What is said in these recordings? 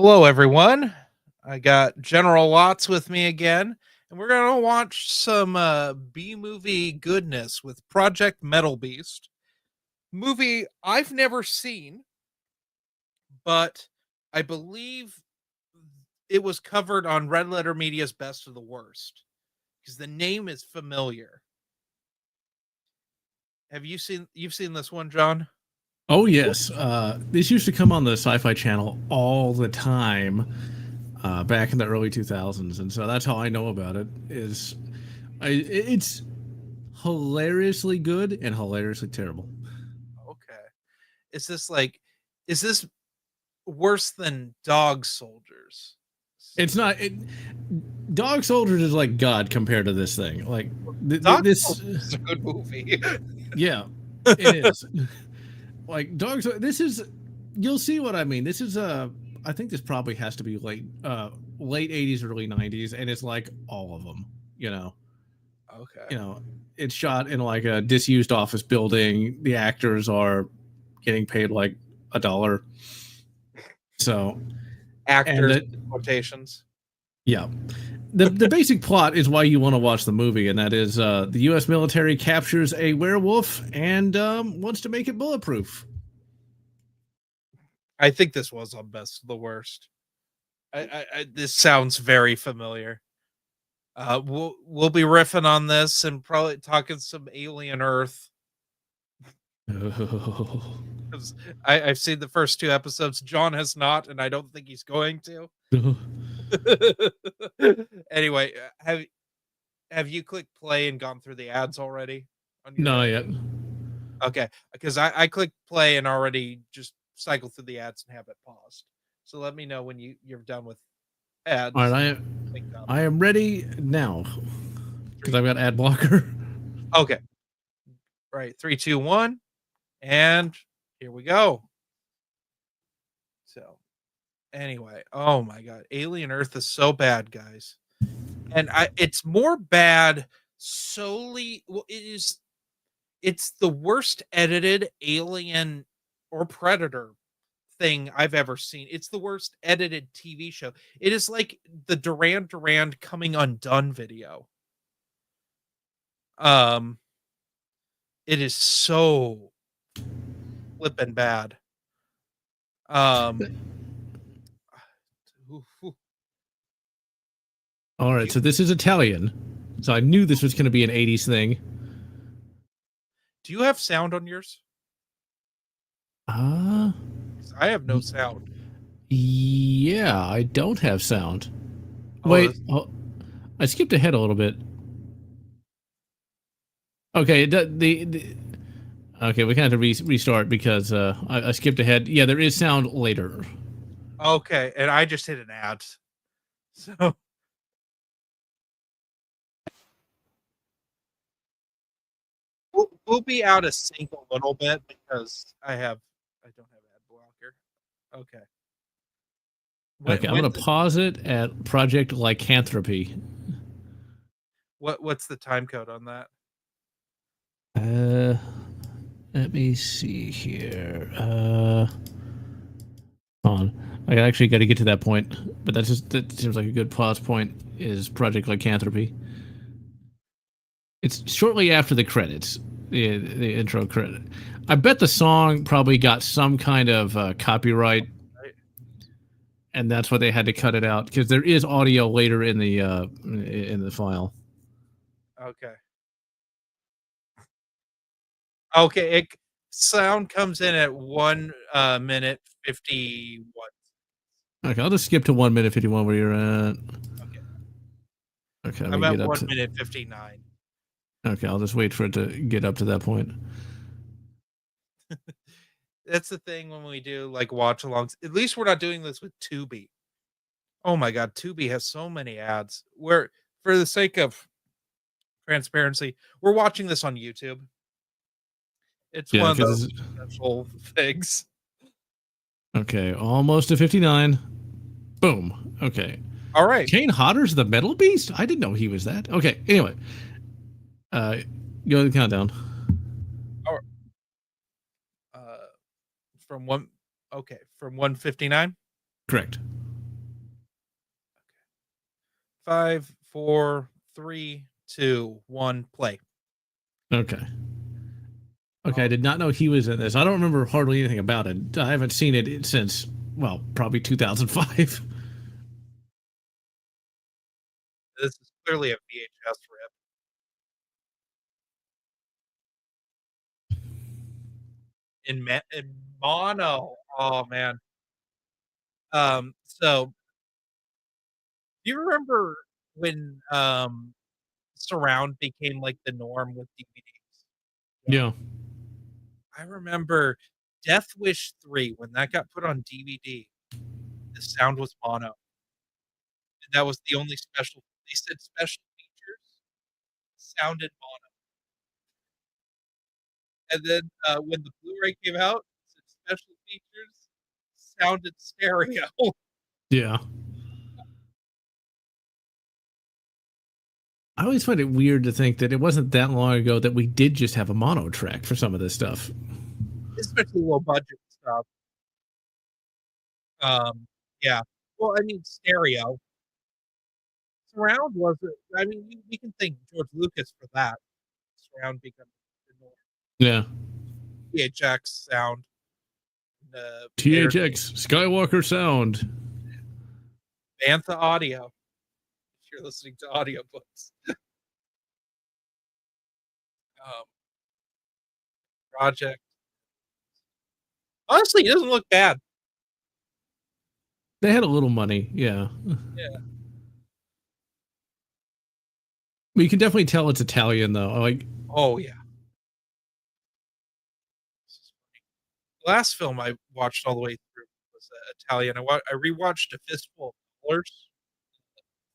Hello, everyone. I got General Watts with me again, and we're going to watch some B movie goodness with Project Metalbeast. Movie I've never seen, but I believe it was covered on Red Letter Media's Best of the Worst because the name is familiar. Have you've seen this one, John? Oh yes, this used to come on the Sci-Fi Channel all the time back in the early 2000s, and so that's how I know about it. It's hilariously good and hilariously terrible. Okay. Is this like is this worse than Dog Soldiers? It's not. Dog Soldiers is like God compared to this thing. Like Dog this, Soldiers is a good movie. yeah, it is. Like Dogs. This is. You'll see what I mean. This is I think this probably has to be late 80s, early 90s, and it's like all of them. You know. Okay. You know, it's shot in like a disused office building. The actors are getting paid like $1. So, and Actors quotations. yeah, the basic plot is why you want to watch the movie, and that is the U.S. military captures a werewolf and wants to make it bulletproof. I think this was on Best of the Worst. This sounds very familiar. We'll be riffing on this and probably talking some Alien Earth. I've seen the first two episodes. John has not, and I don't think he's going to. Anyway, have you clicked play and gone through the ads already? Not yet. Okay, because I clicked play and already just cycled through the ads and have it paused. So let me know when you're done with ads. All right, I am ready now because I've got ad blocker. Okay. Right, 3, 2, 1, and here we go. So, anyway, oh my god, Alien Earth is so bad, guys, and it's more bad solely. Well, it's the worst edited Alien or Predator thing I've ever seen. It's the worst edited TV show. It is like the Duran Duran Coming Undone video. It is so flippin' bad. All right, so this is Italian. So I knew this was going to be an 80s thing. Do you have sound on yours? I have no sound. Yeah, I don't have sound. Wait, I skipped ahead a little bit. Okay, okay, we kind of have to restart because I skipped ahead. Yeah, there is sound later. Okay, and I just hit an ad. So we'll be out of sync a little bit because I don't have ad blocker. Okay. Okay, I'm going to pause it at Project Lycanthropy. What's the time code on that? Let me see here. On. I actually got to get to that point, but that seems like a good pause point. Is Project Lycanthropy? It's shortly after the credits, the intro credit. I bet the song probably got some kind of copyright, and that's why they had to cut it out because there is audio later in the file. Okay. Okay, sound comes in at 1 minute 51. Okay, I'll just skip to 1 minute 51 where you're at. Okay, I'm at 1 minute 59. Okay, I'll just wait for it to get up to that point. That's the thing when we do like watch-alongs. At least we're not doing this with Tubi. Oh my god, Tubi has so many ads. Where for the sake of transparency, we're watching this on YouTube. It's one of those special things. Okay, almost to 59. Boom. Okay. All right. Kane Hodder's the Metalbeast? I didn't know he was that. Okay, anyway. Go to the countdown. From 159? Correct. 5, 4, 3, 2, 1, play. Okay. Okay, I did not know he was in this. I don't remember hardly anything about it. I haven't seen it since, well, probably 2005. This is clearly a VHS rip. In mono. Oh man. So do you remember when surround became like the norm with DVDs? Yeah. Yeah. I remember Death Wish 3 when that got put on DVD, the sound was mono. And that was the only special they said special features sounded mono. And then when the Blu-ray came out, it said special features sounded stereo. Yeah. I always find it weird to think that it wasn't that long ago that we did just have a mono track for some of this stuff. Especially low budget stuff. Yeah. Well, I mean, stereo. Surround wasn't. I mean, we can thank George Lucas for that. Surround becoming the norm. Yeah. PHX sound. Air THX Skywalker sound. Bantha audio. If you're listening to audiobooks. Um, Project. Honestly, it doesn't look bad. They had a little money, yeah. Yeah. But you can definitely tell it's Italian though. Like, Oh yeah. The last film I watched all the way through was Italian. I rewatched A Fistful of Dollars,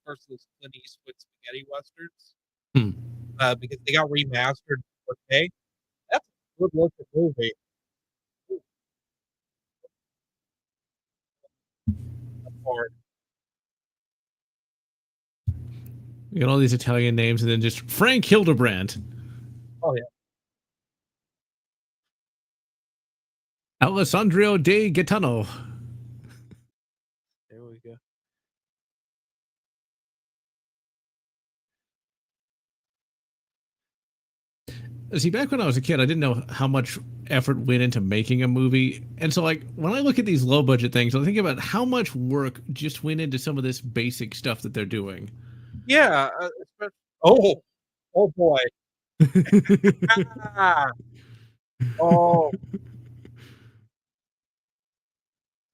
first of those Clint Eastwood spaghetti westerns, hmm. because they got remastered in 4K. That's a good looking movie. Hard. You got all these Italian names and then just Frank Hildebrand. Oh yeah. Alessandro De Gaetano. There we go. See, back when I was a kid, I didn't know how much effort went into making a movie. And so, like, when I look at these low budget things, I think about how much work just went into some of this basic stuff that they're doing. Yeah. Oh. Oh boy. Ah. Oh.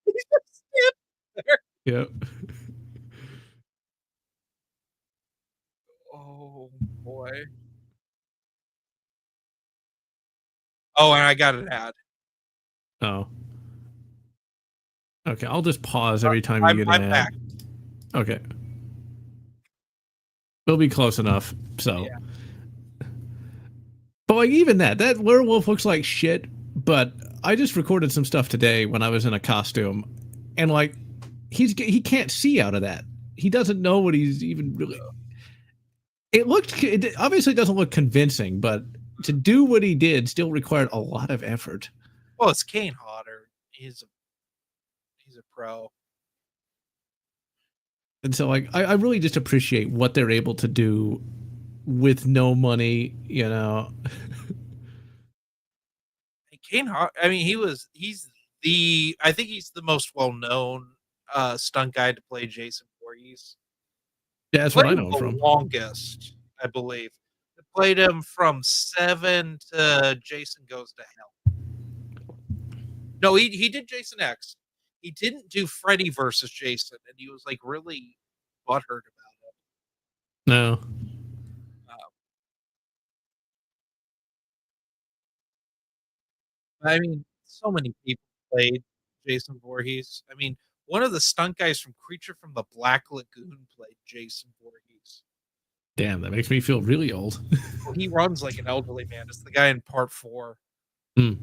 He's just standing there. Yeah. Oh boy. Oh, and I got an ad. Oh. Okay, I'll just pause every time you get an I'm ad. back. Okay. We'll be close enough. So. Yeah. But like even that werewolf looks like shit. But I just recorded some stuff today when I was in a costume, and like he can't see out of that. He doesn't know what he's even really. It obviously doesn't look convincing, but to do what he did still required a lot of effort. Well, it's Kane Hodder. He's a pro. And so like I really just appreciate what they're able to do with no money, you know. Kane Hodder. I mean, I think he's the most well known stunt guy to play Jason Voorhees. Yeah, that's what Played I him know him the from. longest, I believe. Played him from 7 to Jason Goes to Hell. No, he did Jason X. He didn't do Freddy versus Jason, and he was like really butthurt about it. No. I mean, so many people played Jason Voorhees. I mean, one of the stunt guys from Creature from the Black Lagoon played Jason Voorhees. Damn, that makes me feel really old. Well, he runs like an elderly man. It's the guy in part 4. Hmm.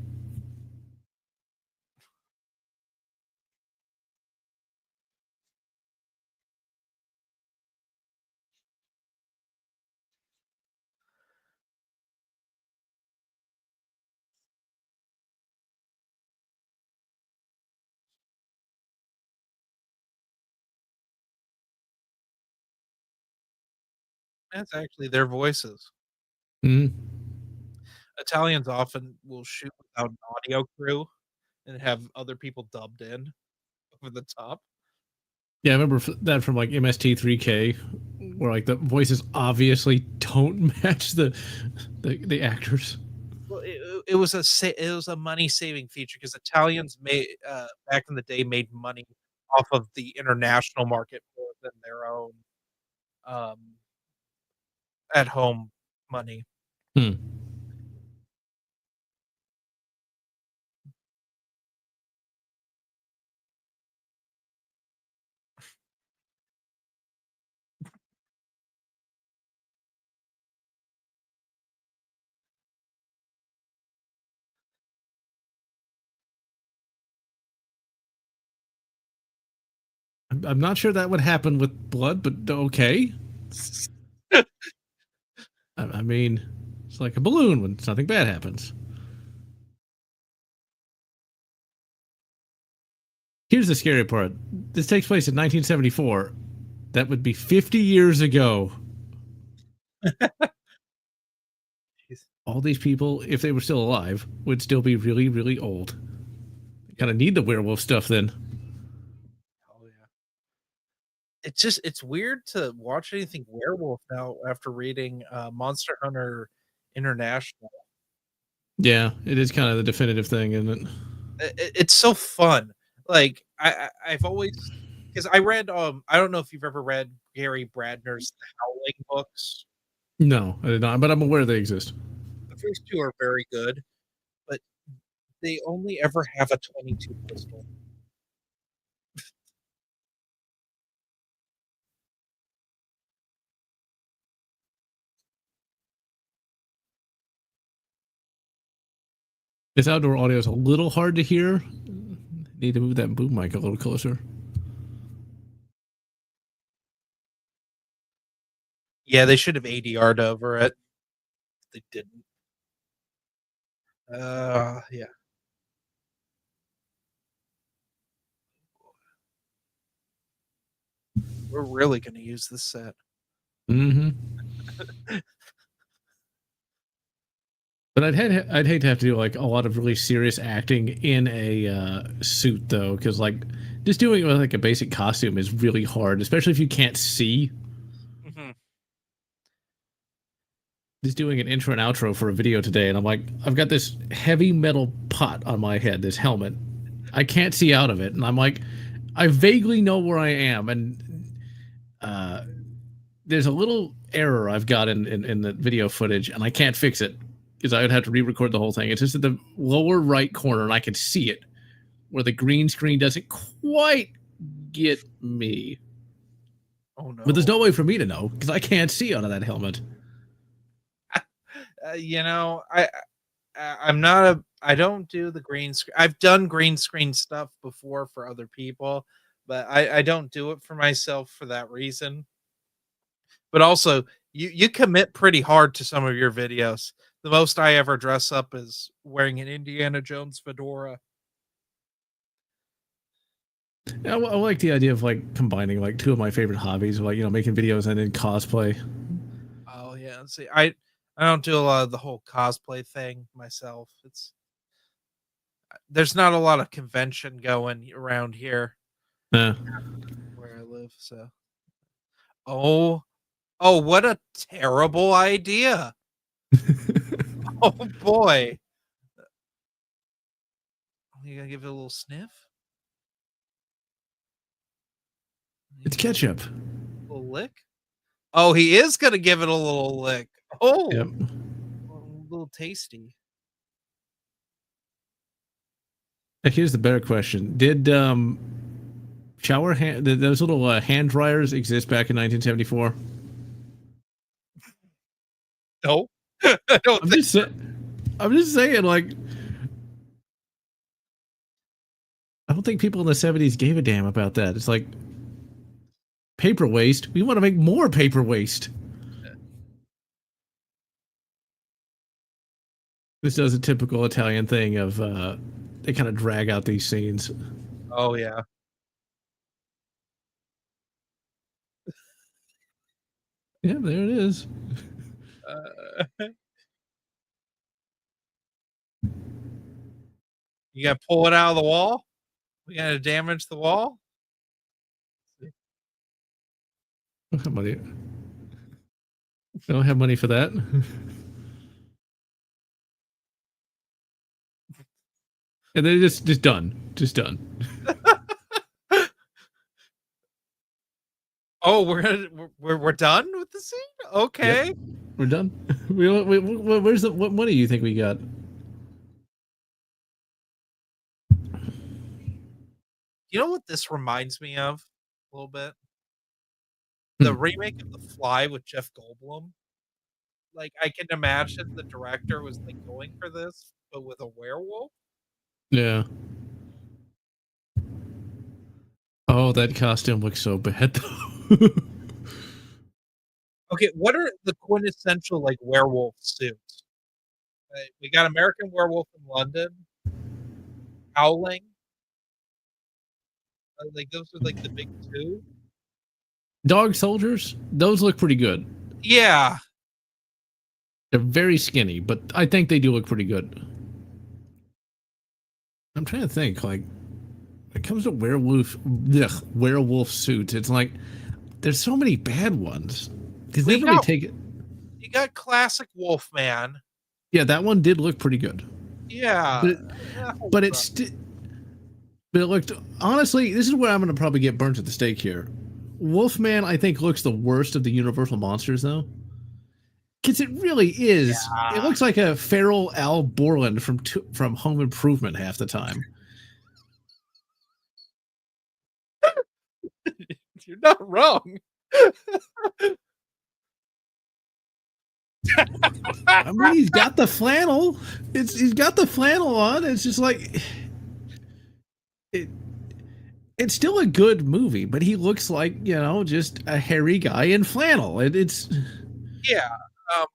That's actually their voices. Mhm. Italians often will shoot without an audio crew and have other people dubbed in over the top. Yeah, I remember that from like MST3K, where like the voices obviously don't match the actors. Well, it was it was a money saving feature because Italians made back in the day made money off of the international market more than their own um, at home money. Hmm. I'm not sure that would happen with blood, but okay. I mean, it's like a balloon when something bad happens. Here's the scary part. This takes place in 1974. That would be 50 years ago. All these people, if they were still alive, would still be really, really old. Kind of need the werewolf stuff then. Oh yeah. It's weird to watch anything werewolf now after reading Monster Hunter International. Yeah, it is kind of the definitive thing, isn't it? It's so fun. Like I've always because I read I don't know if you've ever read Gary Bradner's The Howling books. No, I did not, but I'm aware they exist. The first two are very good, but they only ever have a 22 pistol. This outdoor audio is a little hard to hear. Need to move that boom mic a little closer. Yeah, they should have ADR'd over it. They didn't. Yeah. We're really gonna use this set. Mm-hmm. But I'd hate to have to do like a lot of really serious acting in a suit though, because like just doing it with like a basic costume is really hard, especially if you can't see. Mhm. Just doing an intro and outro for a video today, and I'm like, I've got this heavy metal pot on my head, this helmet. I can't see out of it, and I'm like, I vaguely know where I am, and uh, there's a little error I've got in the video footage, and I can't fix it because I would have to re-record the whole thing. It's just at the lower right corner, and I can see it where the green screen doesn't quite get me. Oh no. But there's no way for me to know because I can't see out of that helmet. You know, I'm not a I don't do the green screen. I've done green screen stuff before for other people, but I don't do it for myself for that reason. But also, you commit pretty hard to some of your videos. The most I ever dress up is wearing an Indiana Jones fedora. I like the idea of like combining like two of my favorite hobbies, like making videos and then cosplay. Oh yeah, see, I don't do a lot of the whole cosplay thing myself. It's there's not a lot of convention going around here Yeah. where I live. So, oh, oh, what a terrible idea! Oh boy, you gotta give it a little sniff. It's ketchup. A little lick. Oh, he is gonna give it a little lick. Oh, Yep. a little tasty. Here's the better question: did did those little hand dryers exist back in 1974? No, I don't I'm think. just I'm just saying, like, I don't think people in the 70s gave a damn about that. It's like paper waste. We want to make more paper waste. This does a typical Italian thing of they kind of drag out these scenes. Oh yeah. Yeah, there it is. You gotta pull it out of the wall. We gotta damage the wall. I don't have money. I don't have money for that. And then just done. Just done. Oh, we're done with the scene. Yep. Okay. We're done. Where's the what money you think we got? You know what this reminds me of a little bit? The Hmm. remake of The Fly with Jeff Goldblum. Like, I can imagine the director was, like, going for this, but with a werewolf. Yeah. Oh, that costume looks so bad though. Okay, what are the quintessential, like, werewolf suits? We got American Werewolf in London, Howling. Like, those are, like, the big 2. Dog soldiers, those look pretty good. Yeah. They're very skinny, but I think they do look pretty good. I'm trying to think, like, when it comes to werewolf suits, it's like there's so many bad ones because Well, they really take it. you got classic Wolfman. Yeah, that one did look pretty good, Yeah, but it, that holds but up. but it looked honestly. This is where I'm going to probably get burnt at the stake here. Wolfman, I think, looks the worst of the Universal monsters, though, because it really is. It Yeah. looks like a feral Al Borland from Home Improvement half the time. You're not wrong. I mean, he's got the flannel. He's got the flannel on. It's just like it. It's still a good movie, but he looks like just a hairy guy in flannel. It's Yeah, um,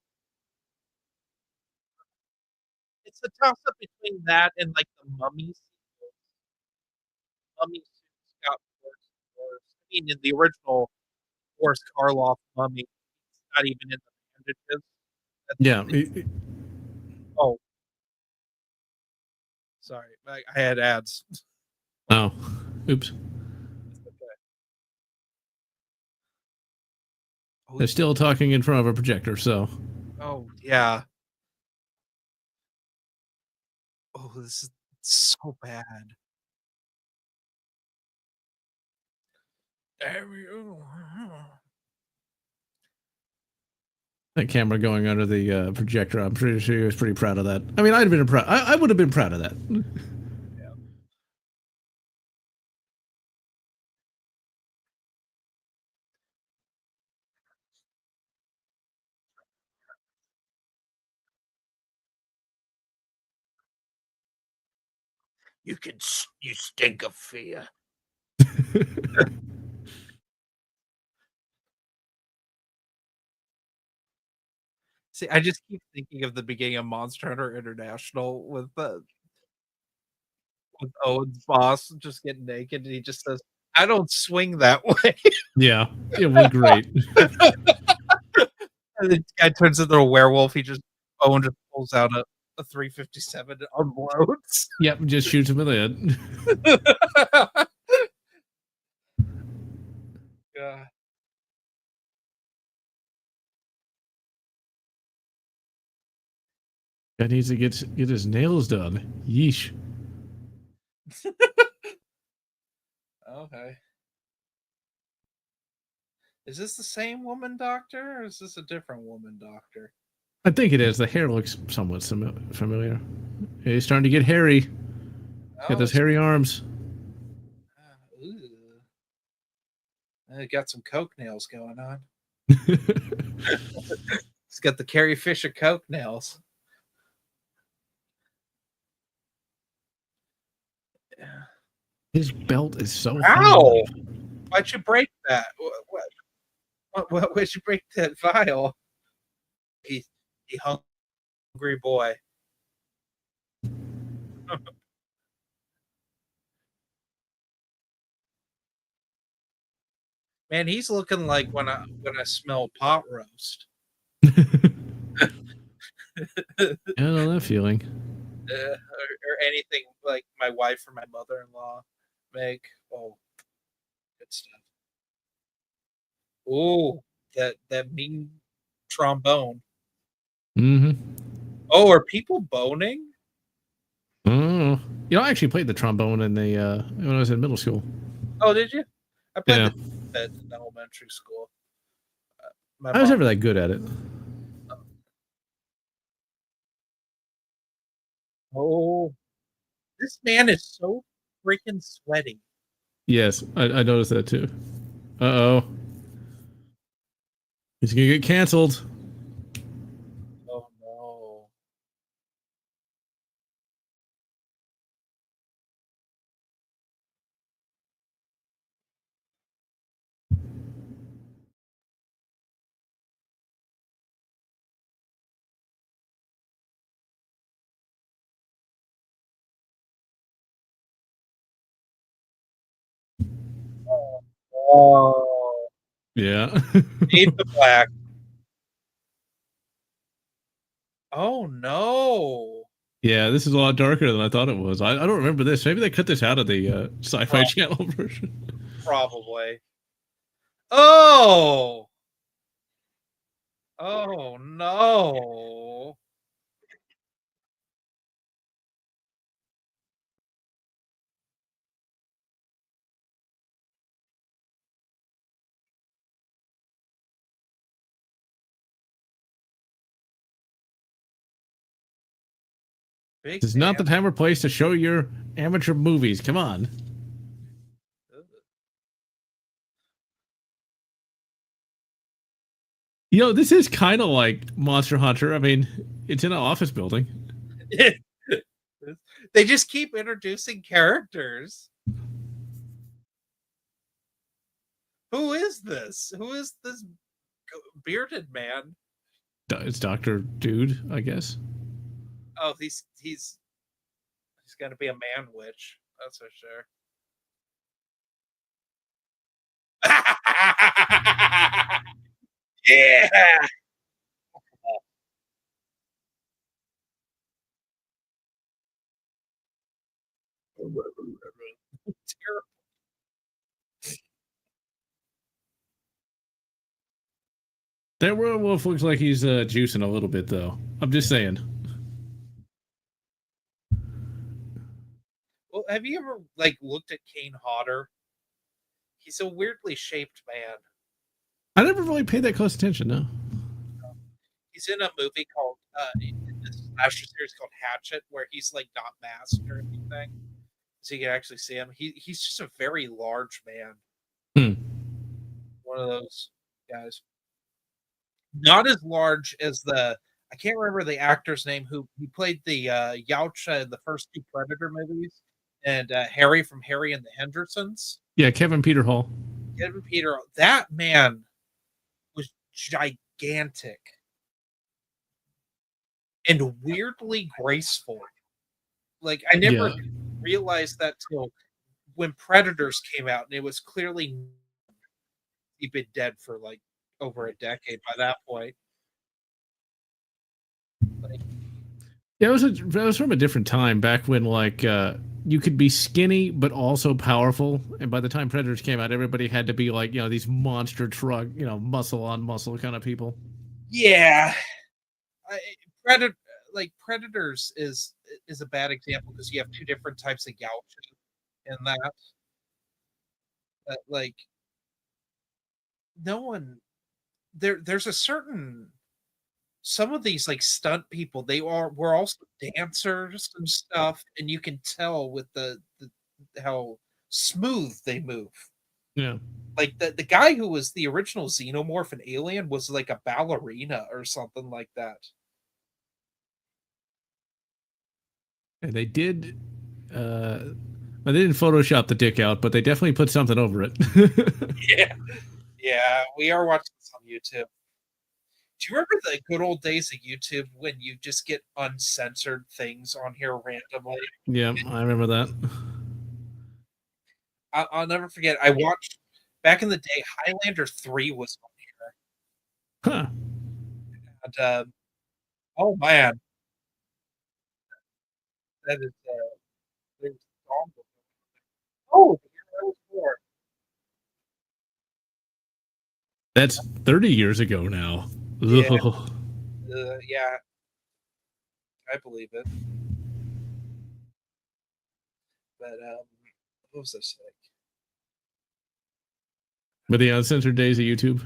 it's a toss-up between that and, like, the Mummy sequels. Mummy suits got worse and worse. I mean, in the original Boris Karloff Mummy, it's not even in the bandages. That's yeah. oh, sorry, I had ads. Oh, oops. Okay. Oh, They're still talking in front of a projector, so oh, yeah. Oh, this is so bad. that camera going under the projector. I'm pretty sure he was pretty proud of that. I mean, I'd have been proud. I would have been proud of that. You stink of fear. See, I just keep thinking of the beginning of Monster Hunter International with Owen's boss just getting naked, and he just says, "I don't swing that way." Yeah, it was great. And the guy turns into a werewolf. Owen just pulls out a 357 and unloads. Yep, just shoots him in the head. Yeah. Guy needs to get his nails done. Yeesh. Okay. Is this the same woman doctor, or is this a different woman doctor? I think it is. The hair looks somewhat familiar. He's starting to get hairy. Got Oh, those hairy arms. ooh. Got some coke nails going on. He's got the Carrie Fisher coke nails. Yeah. His belt is so Ow! high. Why'd you break that? Why'd you break that vial? He hungry boy. Man, he's looking like when I smell pot roast. I know that feeling. Or anything like my wife or my mother-in-law make. Oh, good stuff. Oh, that mean trombone. Mm-hmm. Oh, are people boning? Oh, I actually played the trombone in the when I was in middle school. Oh, did you? I played Yeah, the trumpet in elementary school. My I was mom. never that good at it. Oh, this man is so freaking sweaty. Yes, I noticed that too. Uh oh, he's gonna get canceled. Oh no. Oh, Yeah. fade to black. Oh no. Yeah, this is a lot darker than I thought it was. I don't remember this. Maybe they cut this out of the Sci-Fi Pro- Channel version. Probably. Oh. Oh no. Big This is not man. the time or place to show your amateur movies. Come on. This is kind of like Monster Hunter. I mean, it's in an office building. They just keep introducing characters. Who is this? Who is this bearded man? It's Doctor Dude, I guess. Oh, he's gonna be a man witch. That's for sure. Yeah. Terrible. That werewolf looks like he's juicing a little bit, though. I'm just saying. Well, have you ever like looked at Kane Hodder? He's a weirdly shaped man. I never really paid that close attention, no. He's in a movie called this slasher series called Hatchet, where he's like not masked or anything, so you can actually see him. He's just a very large man. Hmm. One of those guys. Not as large as the I can't remember the actor's name who he played the Yautja in the first two Predator movies, and Harry from Harry and the Hendersons. Yeah, Kevin Peter Hall. Kevin Peter, that man was gigantic and weirdly graceful. Like I never Yeah. realized that till when Predators came out, and it was clearly he'd been dead for like over a decade by that point. Like, Yeah, that was from a different time, back when like you could be skinny but also powerful, and by the time Predators came out, everybody had to be like these monster truck, muscle on muscle kind of people. yeah, I, Predator like Predators is a bad example because you have two different types of gouges in that. Like no one there's a certain some of these like stunt people they are were also dancers and stuff, and you can tell with the how smooth they move. Yeah. Like the guy who was the original xenomorph in Alien was like a ballerina or something like that. And they did. They didn't Photoshop the dick out, but they definitely put something over it. Yeah, yeah, we are watching this on YouTube. Do you remember the good old days of YouTube when you just get uncensored things on here randomly? Yeah, I remember that. I'll never forget. I watched. back in the day, Highlander 3 was on Huh. here. And, oh man, that is there's song- oh, the year I was born. That's 30 years ago now. Yeah, Ugh. yeah, I believe it. But what was this like? But the uncensored days of YouTube.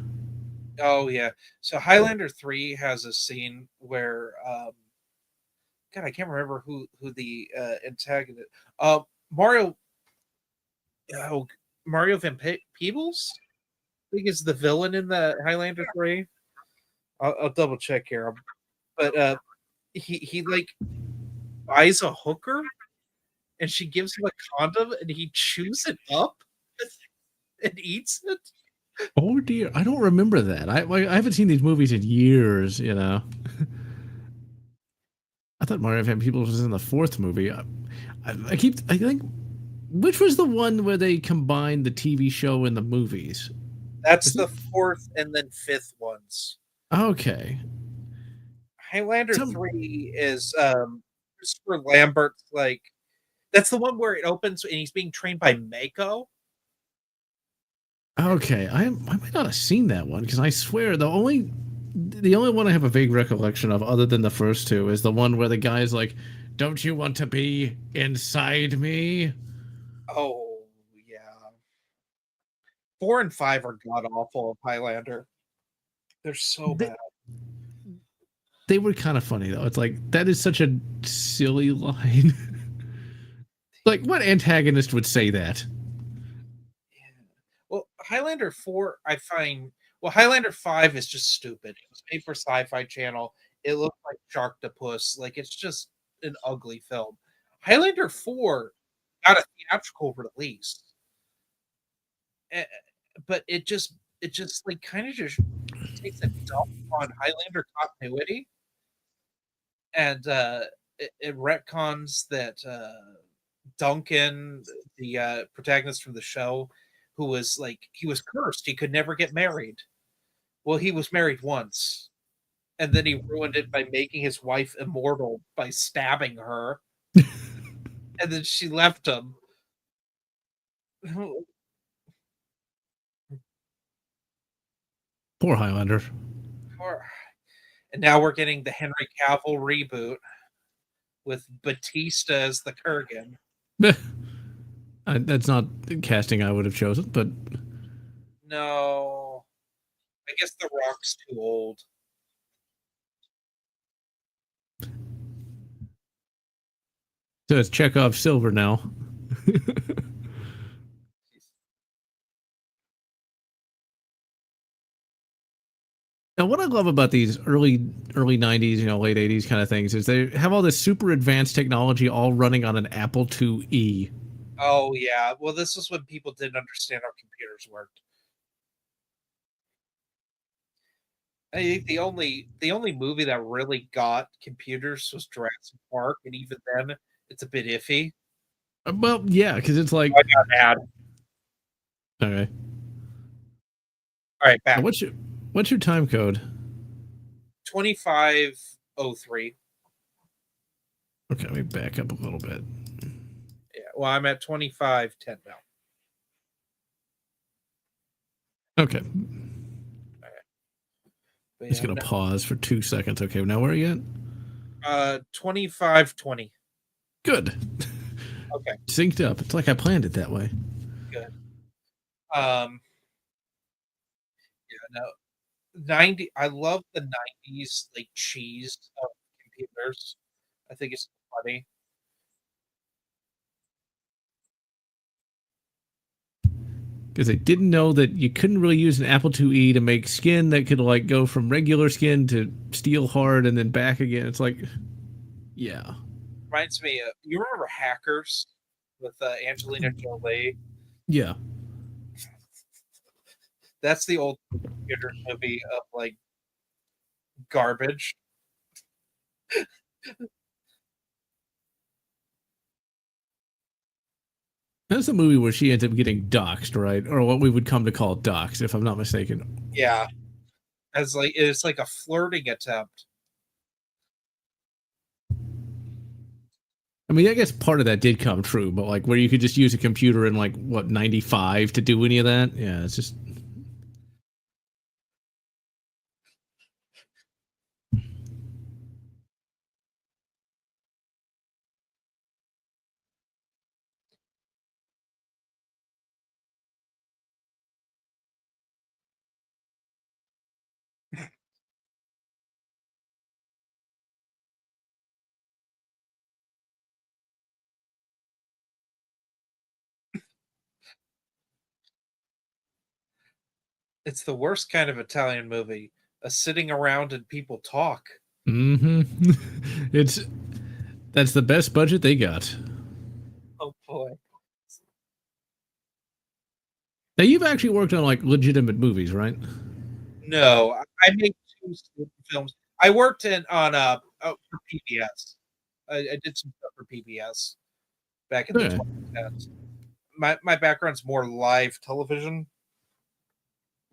Oh yeah. So Highlander 3 has a scene where God, I can't remember who the antagonist Mario oh, Mario Peebles? I think is the villain in the Highlander 3. I'll double check here. But he like buys a hooker and she gives him a condom and he chews it up and eats it. Oh dear, I don't remember that. I haven't seen these movies in years. I thought Mario Van Peebles was in the fourth movie. I think, which was the one where they combined the TV show and the movies? That's Was it? the fourth and then fifth ones. Okay. Highlander Some 3 is Christopher Lambert's like that's the one where it opens and he's being trained by Mako. Okay, I might not have seen that one because I swear the only one I have a vague recollection of, other than the first two, is the one where the guy's like, "Don't you want to be inside me?" Oh yeah. 4 and 5 are god awful of Highlander. They're so They, bad. they were kind of funny though. It's like that is such a silly line. Like, what antagonist would say that? Yeah. Well, Highlander 4, I find well, Highlander 5 is just stupid. It was made for Sci-Fi Channel. It looked like Sharktopus. Like it's just an ugly film. Highlander 4 got a theatrical release. Eh, but it just like kind of just takes a dump on Highlander continuity and it retcons that Duncan, the protagonist from the show, who was like he was cursed, he could never get married. Well, he was married once, and then he ruined it by making his wife immortal by stabbing her, and then she left him. Poor Highlander. And now we're getting the Henry Cavill reboot with Batista as the Kurgan. That's not the casting I would have chosen, but No, I guess The Rock's too old. so it's Chekhov Silver now. Now, what I love about these early '90s, late '80s kind of things is they have all this super advanced technology all running on an Apple IIe. Oh yeah. Well, this was when people didn't understand how computers worked. I think the only movie that really got computers was Jurassic Park, and even then, it's a bit iffy. Well, yeah, because it's like, I got mad. okay, All right, now back what's your time code? 2503. Okay, let me back up a little bit. Yeah. Well, I'm at 2510 now. Okay, But just yeah, gonna pause for 2 seconds. Okay, now where are you at? 2520. Good. Okay, Synced up. It's like I planned it that way. good. Um, yeah, no, 90. I love the 90s like cheese of computers. I think it's funny. Because they didn't know that you couldn't really use an Apple IIe to make skin that could like go from regular skin to steel hard and then back again. It's like, yeah, Reminds me of you remember Hackers with Angelina Jolie? yeah. That's the old computer movie of like garbage. That's the movie where she ends up getting doxxed, right? Or what we would come to call doxxed, if I'm not mistaken. Yeah, as like it's like a flirting attempt. I mean, I guess part of that did come true, but like where you could just use a computer in like what 95 to do any of that. Yeah, it's just It's the worst kind of Italian movie. A sitting around and people talk. mm-hmm. it's that's the best budget they got. Oh boy. Now you've actually worked on like legitimate movies, right? No, I made two student films. I worked in on for PBS. I did some stuff for PBS back in the Okay. 2010s. My background's more live television,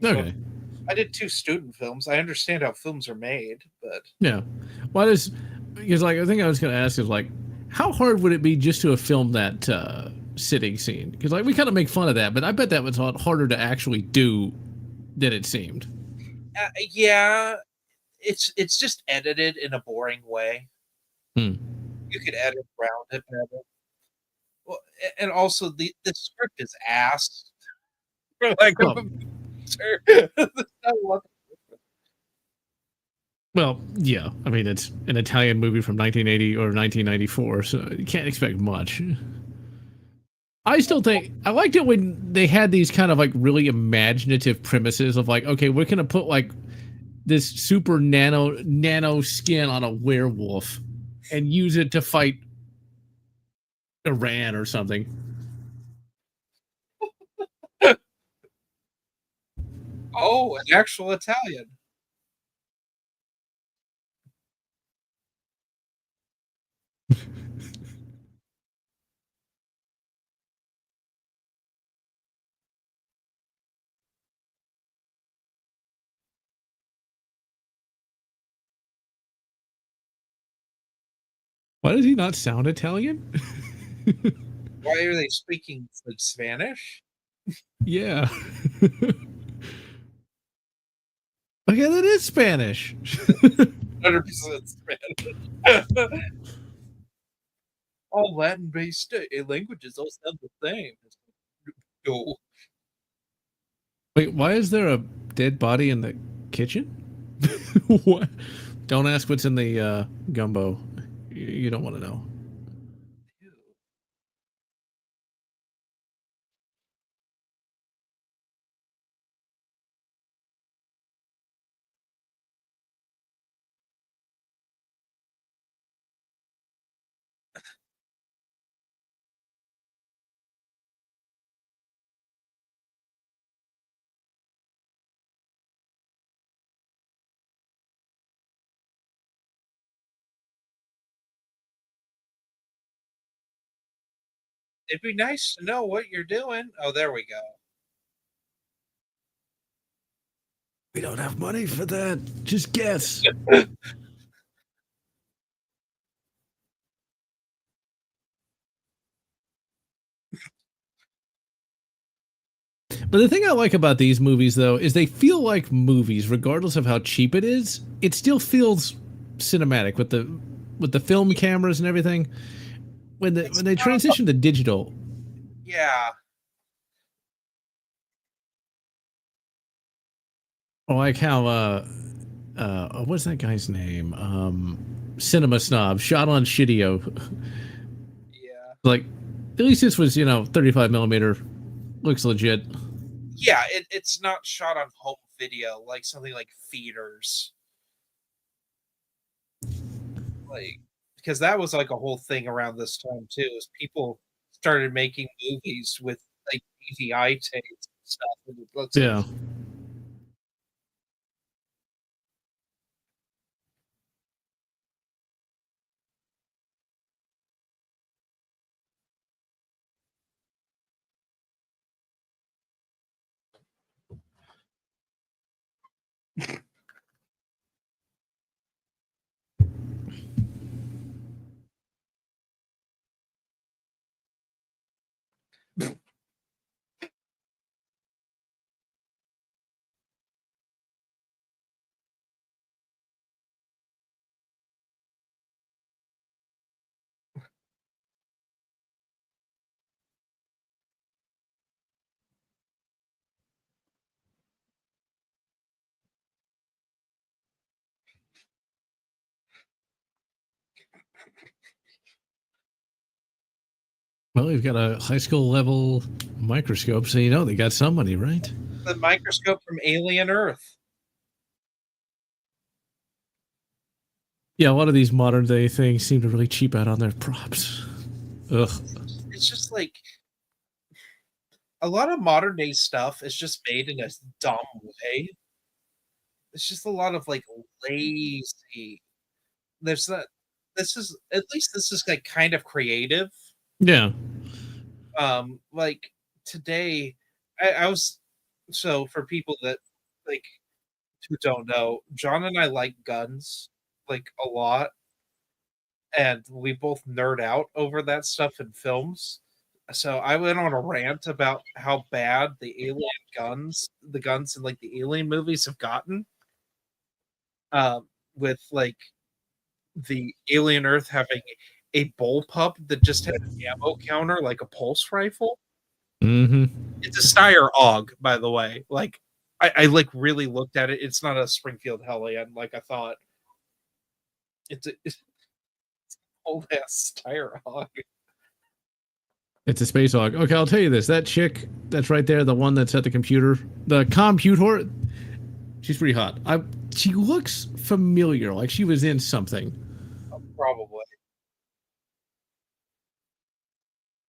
so Okay. I did two student films. I understand how films are made, but Yeah. Why does because like I think I was going to ask is like how hard would it be just to have filmed that sitting scene? Because like we kind of make fun of that, but I bet that was a lot harder to actually do than it seemed. yeah, it's just edited in a boring way. Hmm. You could edit around it better. Well, and also the script is ass. For like a Well, picture. I love well, yeah. I mean, it's an Italian movie from 1980 or 1994, so you can't expect much. I still think I liked it when they had these kind of like really imaginative premises of like, okay, we're gonna put like this super nano skin on a werewolf and use it to fight Iran or something. it. Oh, an actual Italian. Why does he not sound Italian? Why are they speaking like Spanish? Yeah. Okay, that is Spanish. 100% Spanish. All Latin-based languages all sound the same. No. Wait, why is there a dead body in the kitchen? What? Don't ask what's in the gumbo. You don't want to know. It'd be nice to know what you're doing. Oh, there we go. We don't have money for that. Just guess. But the thing I like about these movies, though, is they feel like movies, regardless of how cheap it is. It still feels cinematic with the film cameras and everything. It's When they not, transition to digital, yeah. I like how what's that guy's name? Cinema Snob shot on Shidio. Yeah. Like, at least this was 35 millimeter, looks legit. Yeah, it's not shot on home video like something like Feeders. Like because that was like a whole thing around this time too, is people started making movies with like DVI tapes and stuff. And it looks like Yeah. Well, you've got a high school level microscope, so you know they got some money, right? The microscope from Alien Earth. Yeah, a lot of these modern day things seem to really cheap out on their props. Ugh. It's just like a lot of modern day stuff is just made in a dumb way. It's just a lot of like lazy. There's that. This is at least this is like kind of creative. Yeah. Like today, I was so for people that like who don't know, John and I like guns like a lot, and we both nerd out over that stuff in films. So I went on a rant about how bad the guns in like the Alien movies have gotten. With like the Alien Earth having a bullpup that just had an ammo counter like a pulse rifle. Mm-hmm. It's a Steyr AUG, by the way. Like I like really looked at it. It's not a Springfield Hellion like I thought. It's old ass Steyr AUG. It's a space hog. Okay, I'll tell you this. That chick that's right there, the one that's at the computer, she's pretty hot. She looks familiar, like she was in something. Probably.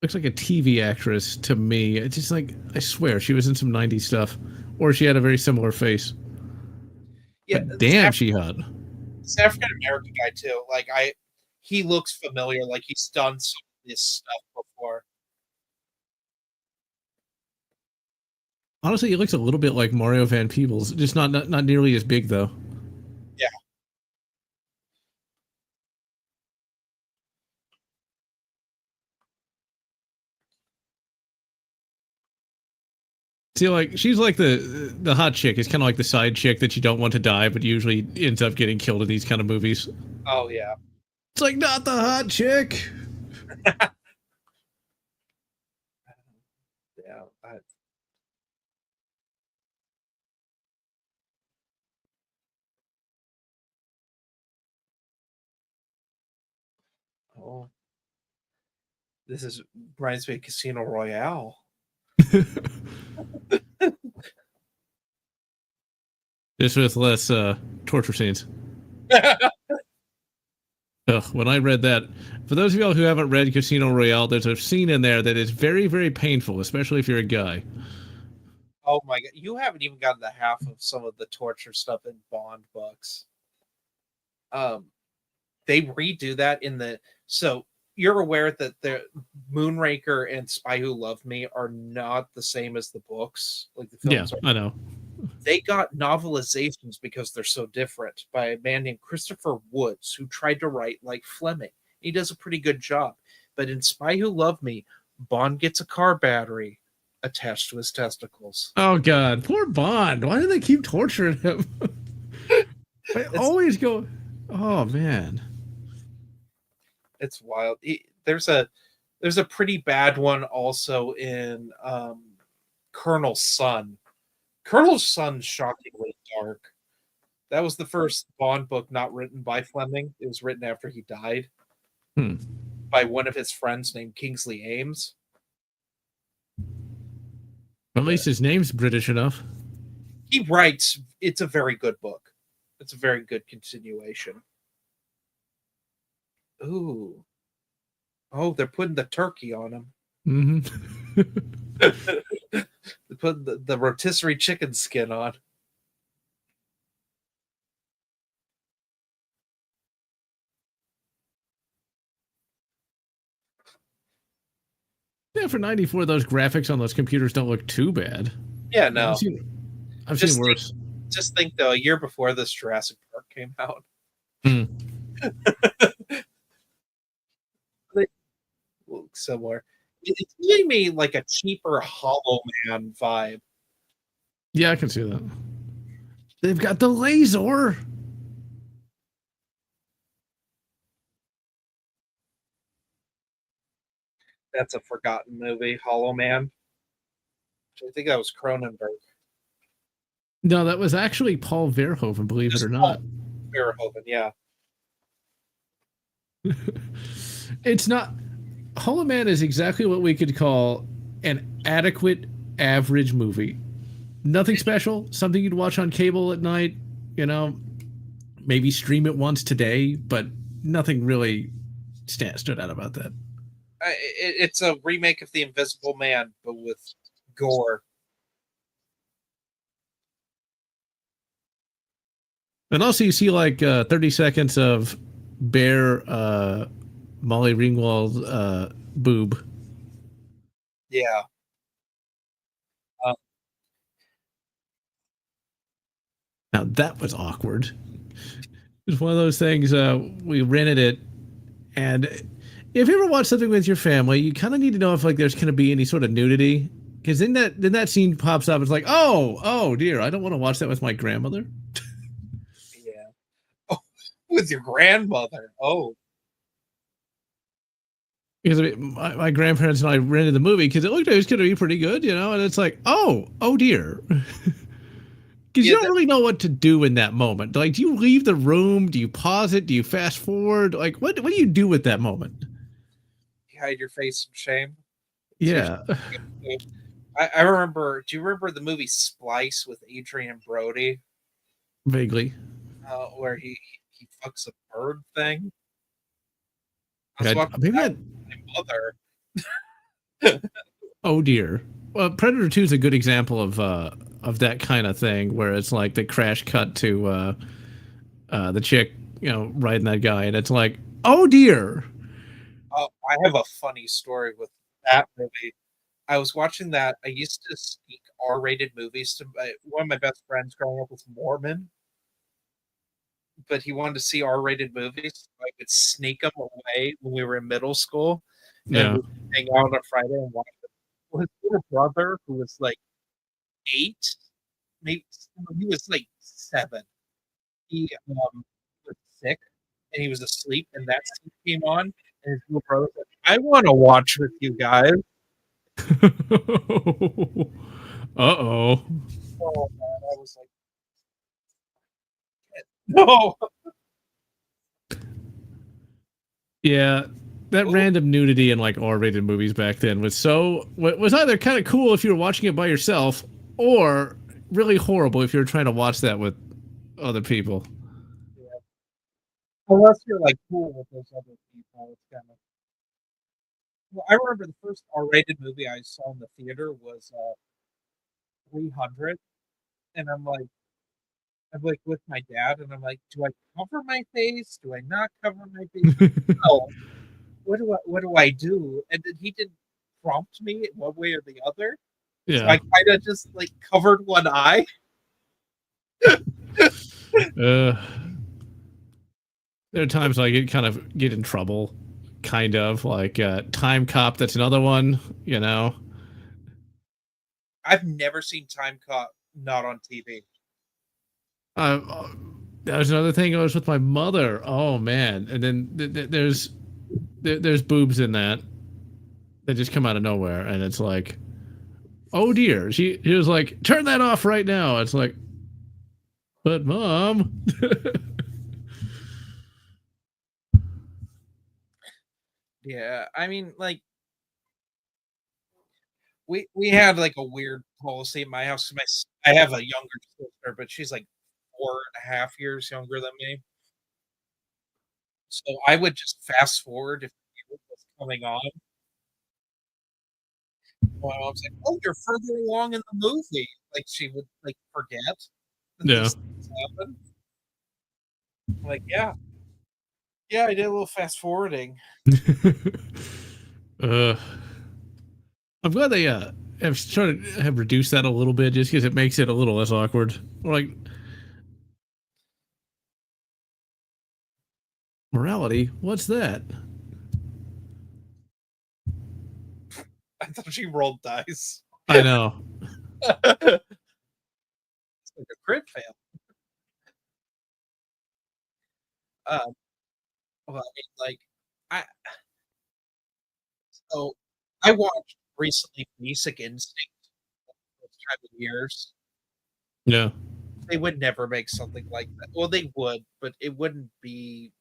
Looks like a TV actress to me. It's just like, I swear, she was in some 90s stuff. Or she had a very similar face. Yeah, But damn, she hot. this African American guy too. Like he looks familiar. Like he's done some of this stuff before. Honestly, he looks a little bit like Mario Van Peebles. Just not nearly as big, though. Yeah. See, like she's like the hot chick. Is kind of like the side chick that you don't want to die, but usually ends up getting killed in these kind of movies. Oh yeah. It's like not the hot chick. Yeah. Oh, this is reminds me of Casino Royale. Just with less torture scenes. Ugh, when I read that, for those of y'all who haven't read Casino Royale, there's a scene in there that is very, very painful, especially if you're a guy. Oh my god, you haven't even gotten the half of some of the torture stuff in Bond books. Um, they redo that in the so you're aware that the Moonraker and Spy Who Loved Me are not the same as the books, like the Yeah, films are. I know. They got novelizations because they're so different by a man named Christopher Woods who tried to write like Fleming. He does a pretty good job. But in Spy Who Loved Me, Bond gets a car battery attached to his testicles. Oh God, poor Bond. Why do they keep torturing him? I always go. Oh man, it's wild. There's a pretty bad one also in Colonel's Son. Colonel's Son's shockingly dark. That was the first Bond book not written by Fleming. It was written after he died by one of his friends named Kingsley Ames. At least his name's British enough. He writes, it's a very good book. It's a very good continuation. Ooh. Oh, they're putting the turkey on him. Mm-hmm. They put the rotisserie chicken skin on. Yeah, for 94, those graphics on those computers don't look too bad. Yeah, no. I've seen worse. Just think, though, a year before this, Jurassic Park came out. They look similar. It's giving me like a cheaper Hollow Man vibe. Yeah, I can see that. They've got the laser. That's a forgotten movie, Hollow Man. I think that was Cronenberg. No, that was actually Paul Verhoeven, believe it or not. Verhoeven, yeah. It's not. Hollow Man is exactly what we could call an adequate average movie. Nothing special, something you'd watch on cable at night, you know, maybe stream it once today, but nothing really stood out about that. It's a remake of The Invisible Man, but with gore. And also, you see like 30 seconds of bare Molly Ringwald boob. Yeah. Uh, Now, that was awkward. It's one of those things, we rented it, and if you ever watch something with your family, you kind of need to know if like there's going to be any sort of nudity. Because then that scene pops up. It's like, oh dear, I don't want to watch that with my grandmother. yeah. Oh, with your grandmother. Oh, Because I mean, my grandparents and I rented the movie because it looked like it was going to be pretty good, you know. And it's like, oh dear, because yeah. you don't That, really know what to do in that moment. Like, do you leave the room? Do you pause it? Do you fast forward? Like, what do you do with that moment? you hide your face in shame. It's usually. Yeah, I remember. Do you remember the movie Splice with Adrian Brody, vaguely. where he fucks a bird thing? I was Yeah, watching maybe that that. with my mother. Oh dear. Well, Predator Two is a good example of that kind of thing where it's like the crash cut to the chick, you know, riding that guy, and it's like, oh dear. I have a funny story with that movie. I was watching that. I used to sneak R-rated movies to one of my best friends growing up was Mormon, but he wanted to see R-rated movies. So I would sneak them away when we were in middle school, and Yeah, we'd hang out on a Friday and watch it. Well, his little brother, who was like 8, maybe he was like 7. He was sick and he was asleep, and that scene came on, and his little brother said, "I want to watch with you guys." uh-oh. Oh man, I was like, no. Yeah, that Ooh, random nudity in like R-rated movies back then was either kind of cool if you were watching it by yourself, or really horrible if you were trying to watch that with other people. yeah. Unless you're like cool with those other people, it's kind of. Well, I remember the first R-rated movie I saw in the theater was 300, and I'm like with my dad, and I'm like, do I cover my face? Do I not cover my face? No. What do I do? And then he didn't prompt me one way or the other, so Yeah. I kind of just like covered one eye. Uh, there are times I kind of get in trouble, kind of like Time Cop. That's another one, you know. I've never seen Time Cop not on TV. Uh, that was another thing. I was with my mother. Oh man! And then there's boobs in that. They just come out of nowhere, and it's like, oh dear. She was like, turn that off right now. It's like, but mom. Yeah, I mean, like we had like a weird policy in my house. I have a younger sister, but she's like 4.5 years younger than me. So I would just fast forward if it was coming on. My mom's like, "Oh, you're further along in the movie." Like she would like forget that Yeah. these things happen. I'm like, yeah, yeah, I did a little fast forwarding. uh, I'm glad they have tried to have reduced that a little bit, just because it makes it a little less awkward. Like morality, what's that? I thought she rolled dice. I know. It's like a crit fail. Um, well, I mean, like, I so I watched recently Basic Instinct this time of years. Yeah. They would never make something like that. Well, they would, but it wouldn't be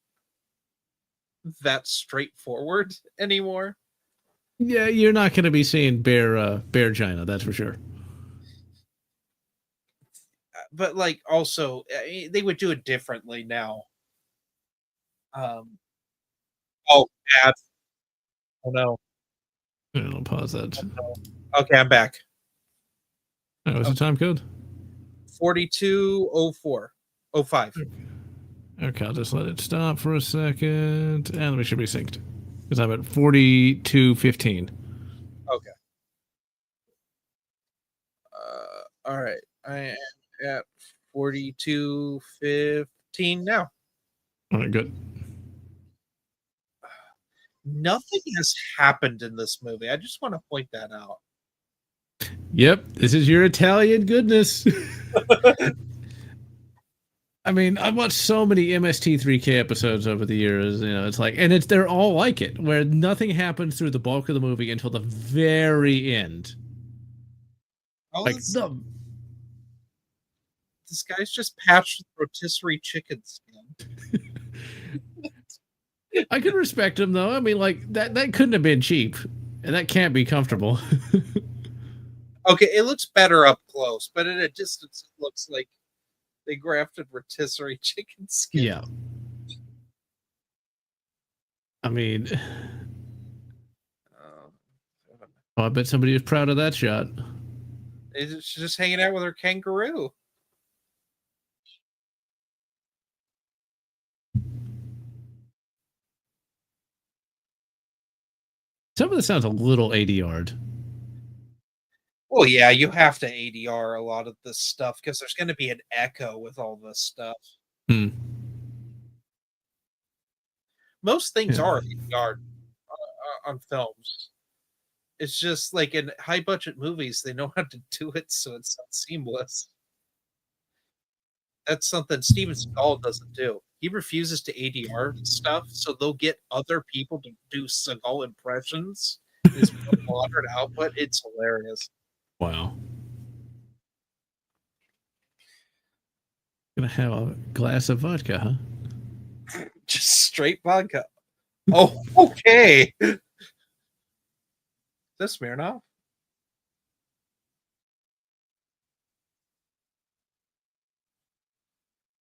that straightforward anymore. Yeah, you're not going to be seeing bear China, that's for sure. But like also they would do it differently now. Um, oh, ads. Oh no. I'll pause that. Okay, I'm back. Oh, what's Oh, the time code? 420405. Okay, I'll just let it stop for a second, and we should be synced because I'm at 42:15. Okay. All right. I am at 42:15 now. All right, good. Nothing has happened in this movie. I just want to point that out. Yep, this is your Italian goodness. I mean, I've watched so many MST3K episodes over the years. You know, it's like, and they're all like it, where nothing happens through the bulk of the movie until the very end. Oh, Like the this guy's just patched with rotisserie chicken skin. I can respect him though. I mean, like that couldn't have been cheap, and that can't be comfortable. Okay, it looks better up close, but at a distance, it looks like they grafted rotisserie chicken skin. Yeah. I mean, Um, I bet somebody was proud of that shot. she's just hanging out with her kangaroo. Some of this sounds a little ADR'd. Well, yeah, you have to ADR a lot of this stuff because there's going to be an echo with all this stuff. Hmm. Most things Yeah. are ADR on films. It's just like in high budget movies, they know how to do it so it's not seamless. That's something Steven Seagal doesn't do. He refuses to ADR stuff, so they'll get other people to do Seagal impressions. It's moderate output. It's hilarious. Wow. Gonna have a glass of vodka, huh? Just straight vodka. Oh, okay. Is this Smirnoff?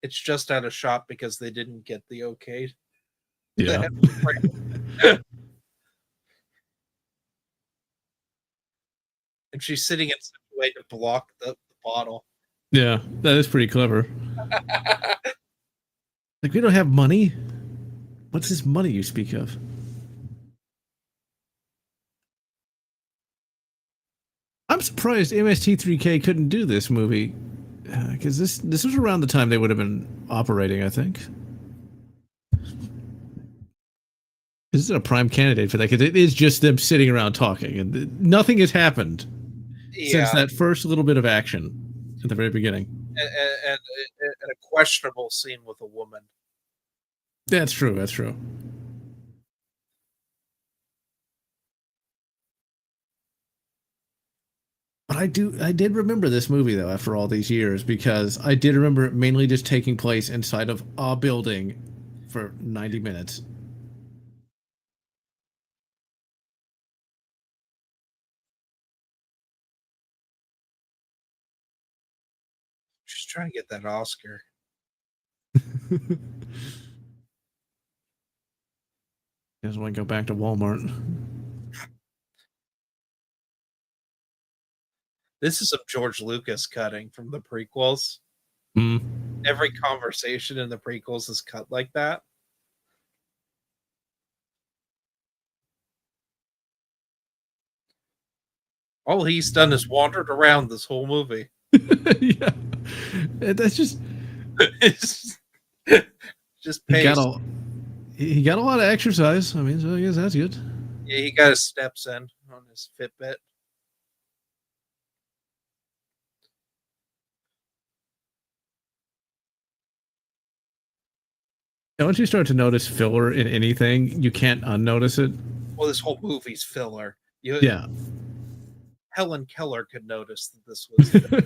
It's just out of shop because they didn't get the okay. Yeah. And she's sitting in such a way to block the bottle. Yeah, that is pretty clever. Like, we don't have money. What's this money you speak of? I'm surprised MST3K couldn't do this movie because this was around the time they would have been operating. I think this is a prime candidate for that because it is just them sitting around talking and nothing has happened since Yeah, that first little bit of action at the very beginning. and a questionable scene with a woman. That's true. That's true. But I did remember this movie though after all these years because I did remember it mainly just taking place inside of a building for 90 minutes. She's trying to get that Oscar. Just want to go back to Walmart. This is some George Lucas cutting from the prequels. Mm. Every conversation in the prequels is cut like that. All he's done is wandered around this whole movie. Yeah, that's just It's just he got pace. he got a lot of exercise. I mean, so I guess that's good. Yeah, he got his steps in on his Fitbit. And once you start to notice filler in anything, you can't unnotice it. Well, this whole movie's filler. Yeah. Helen Keller could notice that this was like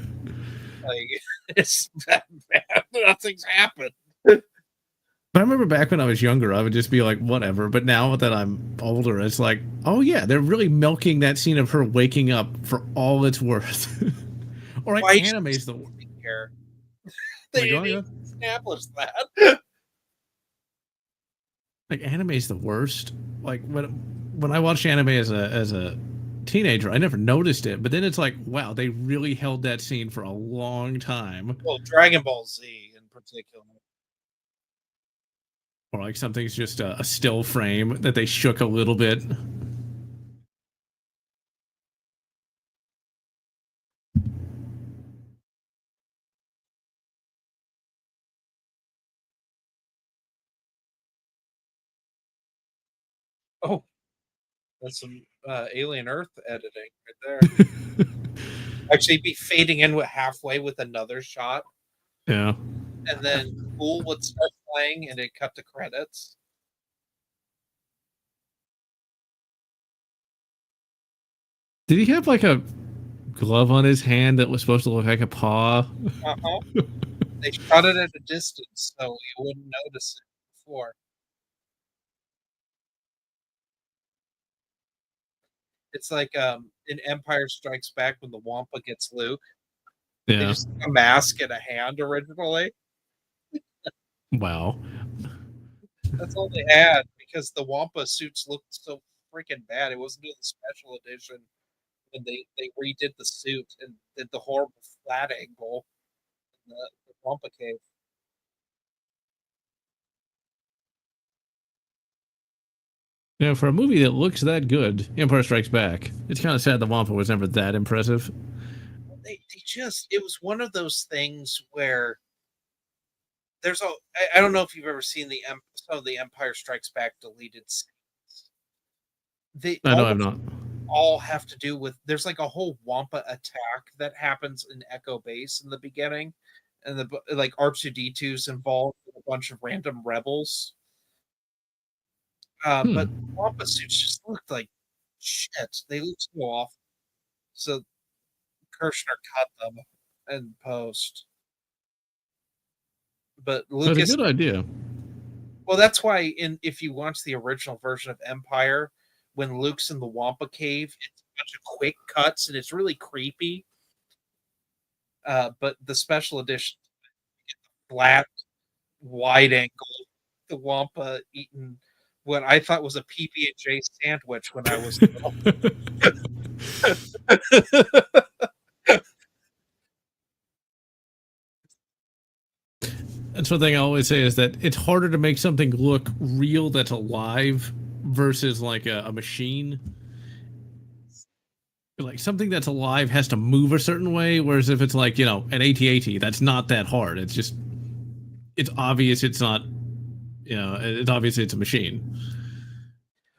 it's that bad. Nothing's happened. I remember back when I was younger, I would just be like, whatever. But now that I'm older, it's like, oh yeah, they're really milking that scene of her waking up for all it's worth. Or like Why anime's the here? They like, didn't oh even yeah, establish that. like anime's the worst. Like when I watched anime as a teenager, I never noticed it. But then it's like, wow, they really held that scene for a long time. Well, Dragon Ball Z in particular. Or like something's just a still frame that they shook a little bit. Oh, that's some Alien Earth editing right there. Actually, be fading in with halfway with another shot, Yeah. and then Cool would start playing, and it cut to credits. Did he have like a glove on his hand that was supposed to look like a paw? Uh-huh. They shot it at a distance, so you wouldn't notice it before. It's like in Empire Strikes Back when the Wampa gets Luke. They Yeah. just a mask and a hand originally. Wow. That's all they had because the Wampa suits looked so freaking bad. It wasn't doing the special edition when they redid the suit and did the horrible flat angle in the Wampa cave. Yeah, for a movie that looks that good, Empire Strikes Back, it's kind of sad the Wampa was never that impressive. They just it was one of those things where there's a I don't know if you've ever seen some of the Empire Strikes Back deleted scenes. They I know I'm almost not. all have to do with there's like a whole Wampa attack that happens in Echo Base in the beginning, and the like R2D2's involved with a bunch of random rebels. But Hmm. Wampa suits just looked like shit. They looked so off. So Kirshner cut them in post. But That's a Lucas, good idea. well, that's why in if you watch the original version of Empire, when Luke's in the Wampa cave, it's a bunch of quick cuts and it's really creepy. But the special edition flat, wide angle, the Wampa eating what I thought was a PB&J sandwich when I was little. That's one thing I always say is that it's harder to make something look real that's alive versus like a machine. Like something that's alive has to move a certain way, whereas if it's like, an AT-AT, that's not that hard. It's just it's obvious it's not, it's obviously it's a machine.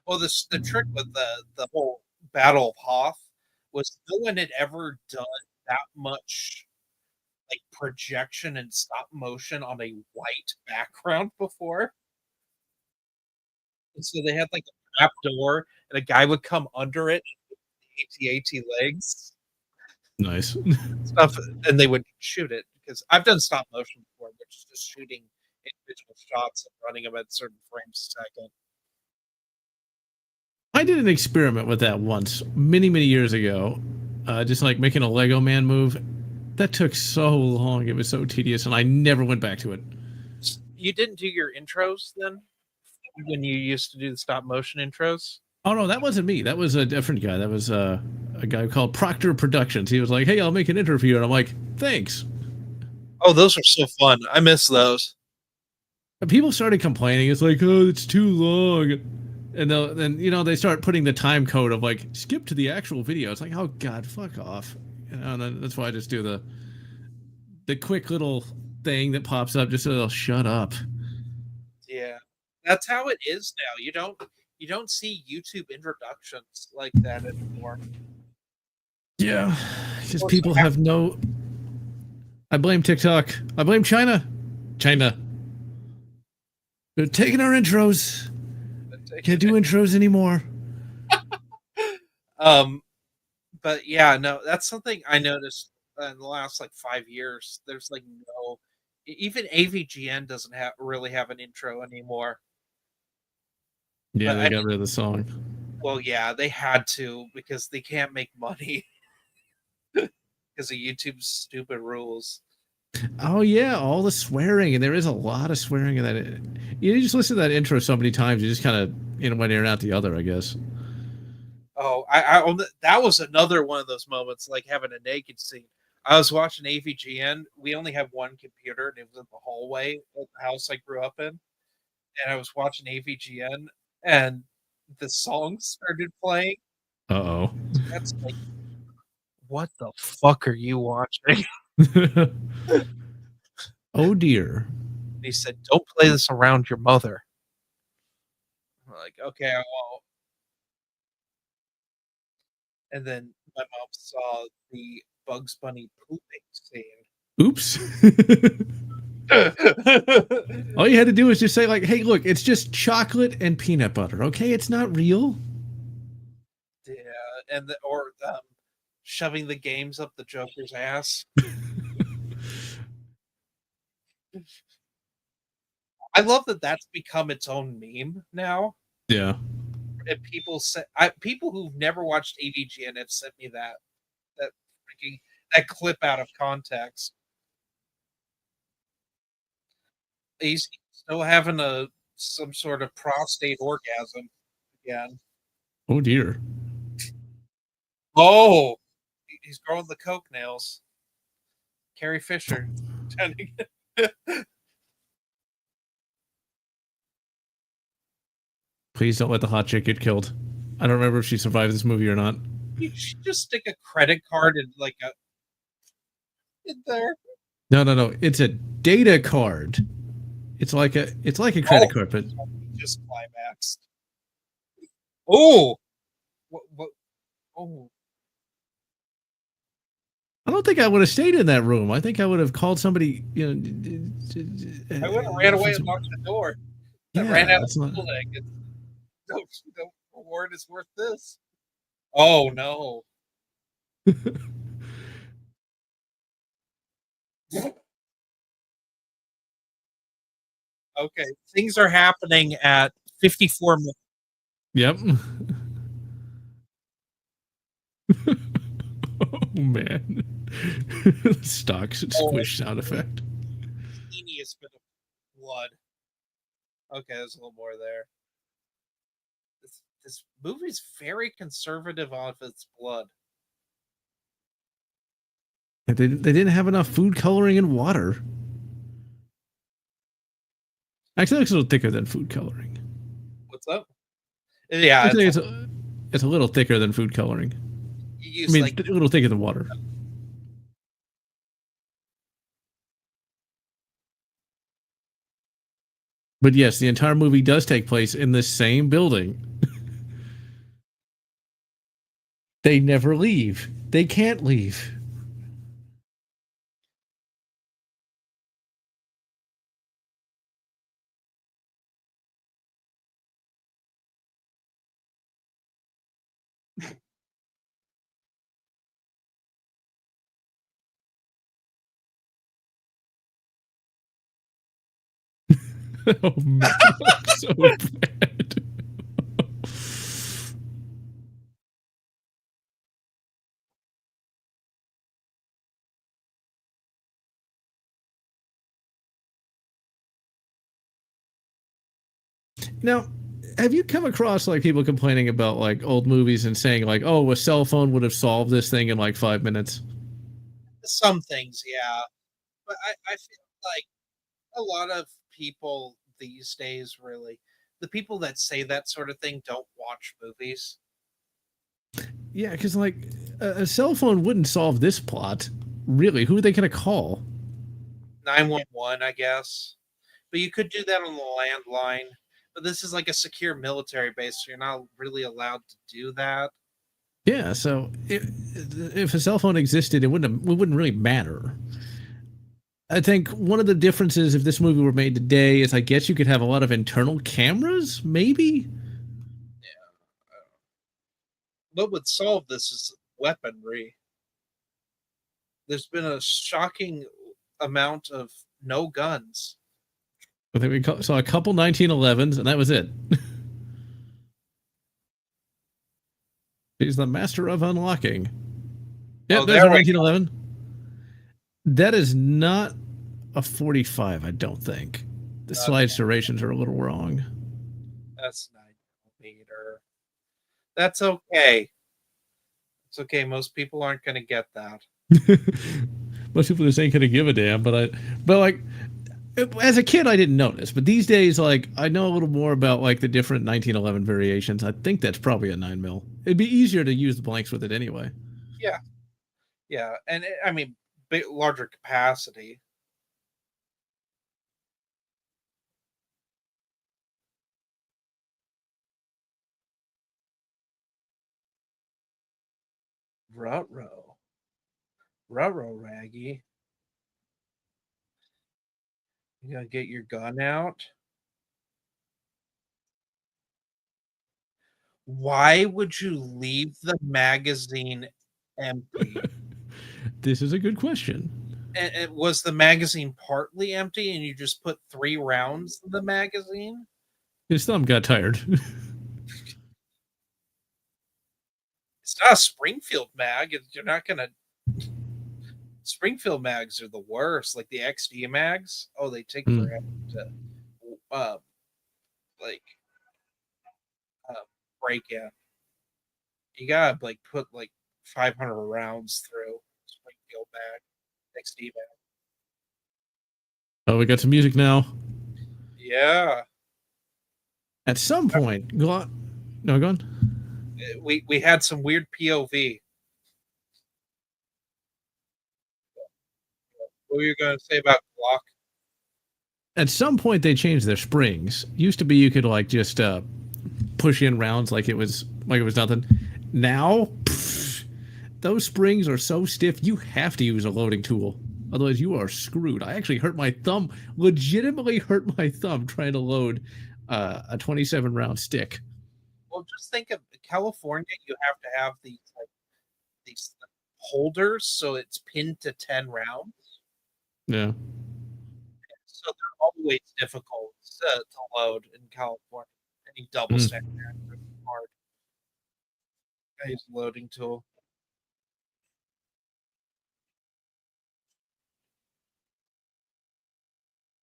Well, the trick with the whole Battle of Hoth was no one had ever done that much like projection and stop motion on a white background before. And so they had like a trap door and a guy would come under it, AT-AT legs Nice. stuff, and they would shoot it because I've done stop motion before, which is just shooting individual shots and running them at certain frames a second. I did an experiment with that once, many, many years ago. Just like making a Lego man move. That took so long. It was so tedious, and I never went back to it. You didn't do your intros then when you used to do the stop motion intros? Oh no, that wasn't me. That was a different guy. That was a guy called Proctor Productions. He was like, "Hey, I'll make an interview," and I'm like, "Thanks." Oh, those are so fun. I miss those. And people started complaining. It's like, "Oh, it's too long," and then they start putting the time code of like skip to the actual video. It's like, oh god, fuck off. And then that's why I just do the quick little thing that pops up just so they'll shut up. Yeah. That's how it is now. You don't see YouTube introductions like that anymore. Yeah, because Of course, people have no. I blame TikTok. I blame China. China. They're taking our intros. Can't do intros anymore. um but yeah, no, that's something I noticed in the last like 5 years. There's like no Even AVGN doesn't really have an intro anymore. Yeah, But they I got mean, rid of the song. well, yeah, they had to because they can't make money because of YouTube's stupid rules. Oh yeah, all the swearing, and there is a lot of swearing in that. You just listen to that intro so many times, you just kind of one ear and out the other, I guess. Oh, that was another one of those moments, like having a naked scene. I was watching AVGN. We only have one computer, and it was in the hallway at the house I grew up in. And I was watching AVGN, and the song started playing. Uh That's like, what the fuck are you watching? oh. Oh dear. He said, "Don't play this around your mother." I'm like, okay, I won't. And then my mom saw the Bugs Bunny pooping scene. Oops. Yeah, All you had to do was just say like, "Hey, look, it's just chocolate and peanut butter. Okay, it's not real." and or shoving the games up the Joker's ass. I love that that's become its own meme now. Yeah. And people who've never watched AVGN have sent me that freaking that clip out of context. He's still having some sort of prostate orgasm again. Oh dear. Oh, he's growing the coke nails. Carrie Fisher. Please don't let the hot chick get killed. I don't remember if she survived this movie or not. You should just stick a credit card in there. No. It's a data card. It's like a credit card, but just climaxed. Oh, what? Oh, I don't think I would have stayed in that room. I think I would have called somebody. I would have ran away and locked the door. I Yeah, ran out of that's not. the building. No reward is worth this. Oh no. Okay, things are happening at 54 minutes. Yep. Oh man. Stock squish sound effect. Teeniest bit of blood. Okay, there's a little more there. This movie's very conservative on its blood. They didn't have enough food coloring and water. Actually, it looks a little thicker than food coloring. What's up? Yeah, Actually, it's a little thicker than food coloring. you I use mean, like a little thicker than water. But yes, the entire movie does take place in the same building. They never leave. They can't leave. Oh man, so bad. Now, have you come across like people complaining about like old movies and saying like, "Oh, a cell phone would have solved this thing in like 5 minutes"? some things, yeah. But I feel like a lot of people these days, really, the people that say that sort of thing don't watch movies. Yeah, because like a cell phone wouldn't solve this plot. Really, who are they gonna call? 911, I guess. But you could do that on the landline. But this is like a secure military base, so you're not really allowed to do that. Yeah, so if a cell phone existed, it wouldn't really matter. I think one of the differences if this movie were made today is I guess you could have a lot of internal cameras, maybe. What would solve this is weaponry. There's been a shocking amount of no guns. I think we saw a couple 1911s, and that was it. He's the master of unlocking. Yep, there's a 1911. That is not a 45, I don't think. The slide serrations are a little wrong. That's 9mm. That's okay. It's okay. Most people aren't going to get that. Most people just ain't going to give a damn. But like, as a kid, I didn't notice. But these days, like, I know a little more about like the different 1911 variations. I think that's probably a 9mm. It'd be easier to use the blanks with it anyway. Yeah, yeah, and I mean, larger capacity. Ruh-roh. Ruh-roh, Raggy. You gotta get your gun out. Why would you leave the magazine empty? This is a good question. And was the magazine partly empty and you just put 3 rounds in the magazine? His thumb got tired. It's not a Springfield mag. You're not gonna. Springfield mags are the worst. Like the XD mags. Oh, they take forever to, like, break in. You gotta like put like 500 rounds through Springfield mag, XD mag. Oh, we got some music now. Yeah. At some point, go on. No, go on. We had some weird POV. What were you going to say about Glock? At some point, they changed their springs. Used to be you could like just push in rounds like it was nothing. Now, those springs are so stiff you have to use a loading tool. Otherwise, you are screwed. I actually hurt my thumb. Legitimately hurt my thumb trying to load a 27 round stick. Well, just think of California. You have to have these holders, so it's pinned to 10 rounds. Yeah. So they're always difficult to load in California. Any double stack is hard. I use a loading tool.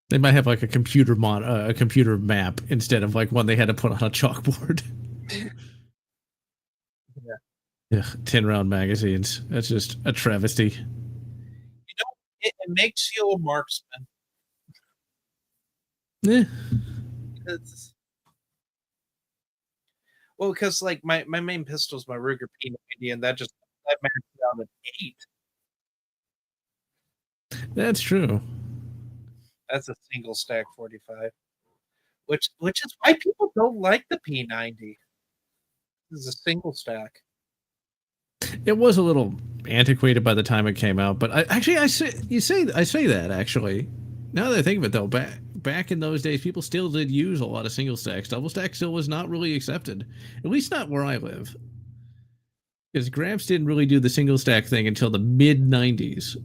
They might have like a computer map instead of like one they had to put on a chalkboard. Yeah, 10-round magazines. That's just a travesty. You know, it makes you a marksman. Yeah. Well, because like my main pistol is my Ruger P90, and that maxed out at 8. That's true. That's a single stack 45, which is why people don't like the P90. This is a single stack. It was a little antiquated by the time it came out, but I say that actually. Now that I think of it, though, back in those days, people still did use a lot of single stacks. Double stack still was not really accepted, at least not where I live. Because Gramps didn't really do the single stack thing until the mid '90s,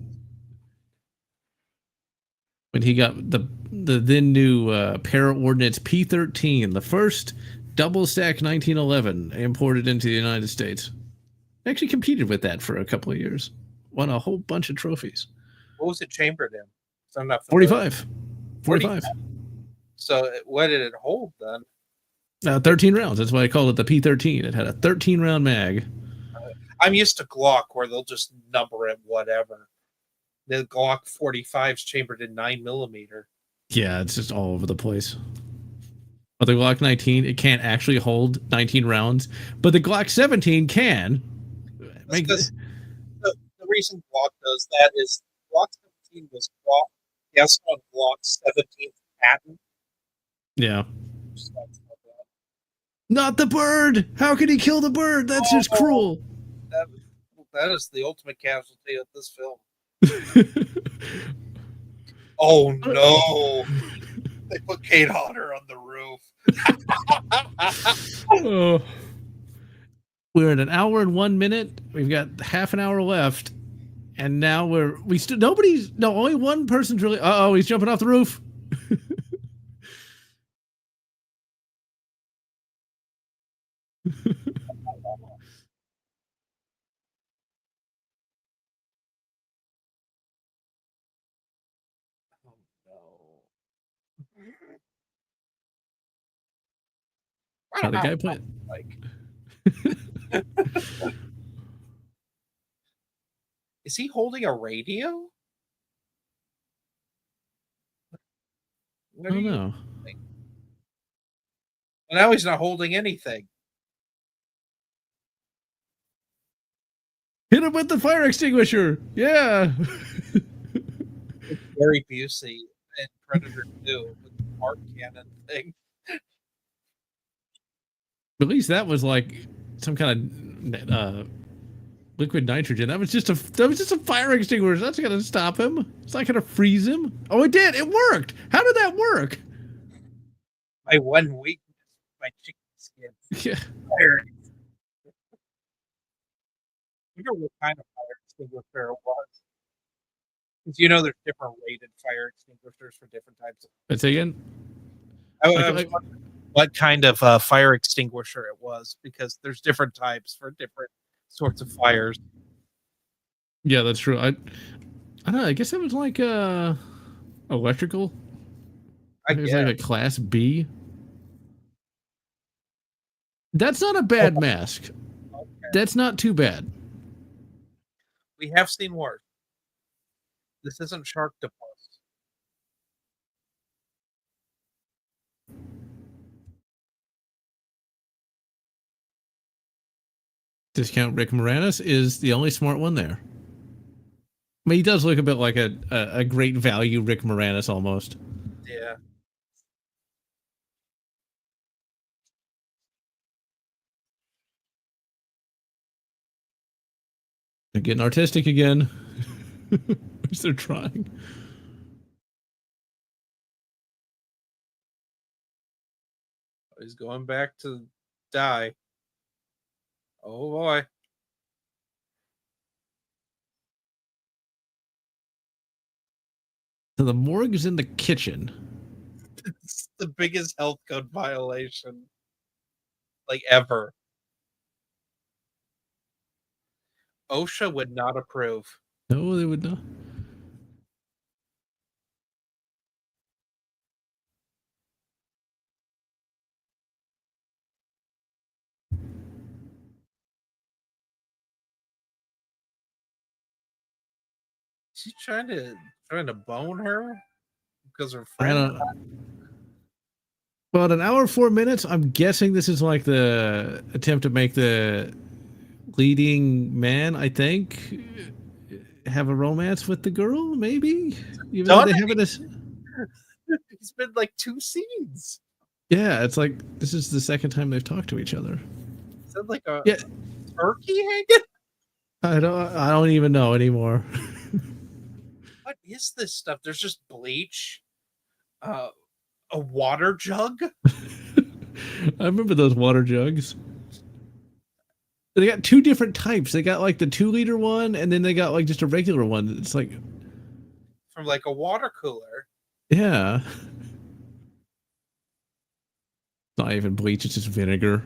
when he got the then new para ordnance P13, the first double stack 1911 imported into the United States. Actually competed with that for a couple of years. Won a whole bunch of trophies. What was it chambered in? So I'm not 45. 45. So what did it hold then? 13 rounds. That's why I called it the P13. It had a 13-round mag. I'm used to Glock where they'll just number it whatever. The Glock 45's chambered in 9mm. Yeah, it's just all over the place. But the Glock 19, it can't actually hold 19 rounds, but the Glock 17 can. Because the reason Glock does that is Glock 17 was guessed on Glock's 17th patent. Yeah. Not the bird! How could he kill the bird? That's just cruel. That is the ultimate casualty of this film. Oh no! They put Kate Hodder on the roof. Oh. We're at 1 hour and 1 minute. We've got half an hour left, And now only one person's really. Oh, he's jumping off the roof. Oh no. The guy playing. Like, is he holding a radio? What I are don't you know. holding? Well, now he's not holding anything. Hit him with the fire extinguisher. Yeah. It's Gary Busey and Predator 2 with the arc cannon thing. At least that was like some kind of liquid nitrogen. That was just a fire extinguisher. That's gonna stop him. It's not gonna freeze him. Oh, it did. It worked. How did that work? My one weakness, my chicken skin. Yeah. Fire. I wonder what kind of fire extinguisher it was. Because there's different rated fire extinguishers for different types of. Let's say again. I was wondering what kind of fire extinguisher it was, because there's different types for different sorts of fires. Yeah, that's true. I don't know. I guess it was like electrical. I It was guess. like a class B. That's not a bad mask. Okay. That's not too bad. We have seen worse. This isn't Sharktopus. Discount Rick Moranis is the only smart one there. I mean, he does look a bit like a great value Rick Moranis almost. Yeah. They're getting artistic again. Which they're trying. He's going back to die. Oh boy. So the morgue is in the kitchen. It's the biggest health code violation like ever. OSHA would not approve. No, they would not. Is he trying to bone her because her I friend? don't know. About an hour, 4 minutes. I'm guessing this is like the attempt to make the leading man, I think, have a romance with the girl, maybe? Even though they have this. It's been like 2 scenes. Yeah, it's like this is the second time they've talked to each other. Is that like a Yeah. turkey hanging? I don't even know anymore. What is this stuff? There's just bleach, a water jug. I remember those water jugs. They got 2 different types. They got like the 2-liter one, and then they got like just a regular one. It's like From like a water cooler. yeah. It's not even bleach, it's just vinegar.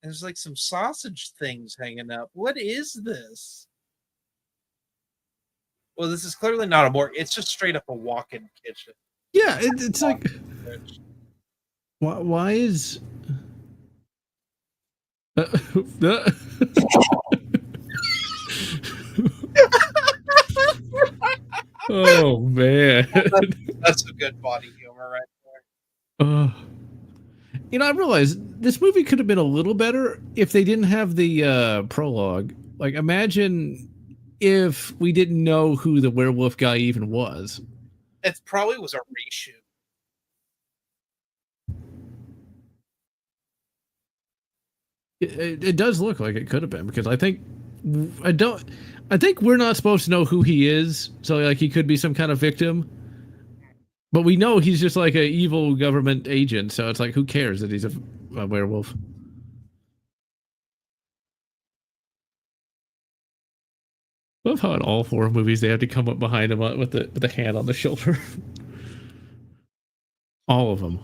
There's like some sausage things hanging up. What is this? Well, this is clearly not a morgue. It's just straight up a walk-in kitchen. Yeah, it's like why is oh man, that's a good body humor right there. I realized this movie could have been a little better if they didn't have the prologue. Like, imagine if we didn't know who the werewolf guy even was. It probably was a reshoot. It does look like it could have been, because I think we're not supposed to know who he is, so like he could be some kind of victim. But we know he's just like an evil government agent, so it's like, who cares that he's a werewolf? Love how in all four movies they have to come up behind him with the hand on the shoulder. All of them.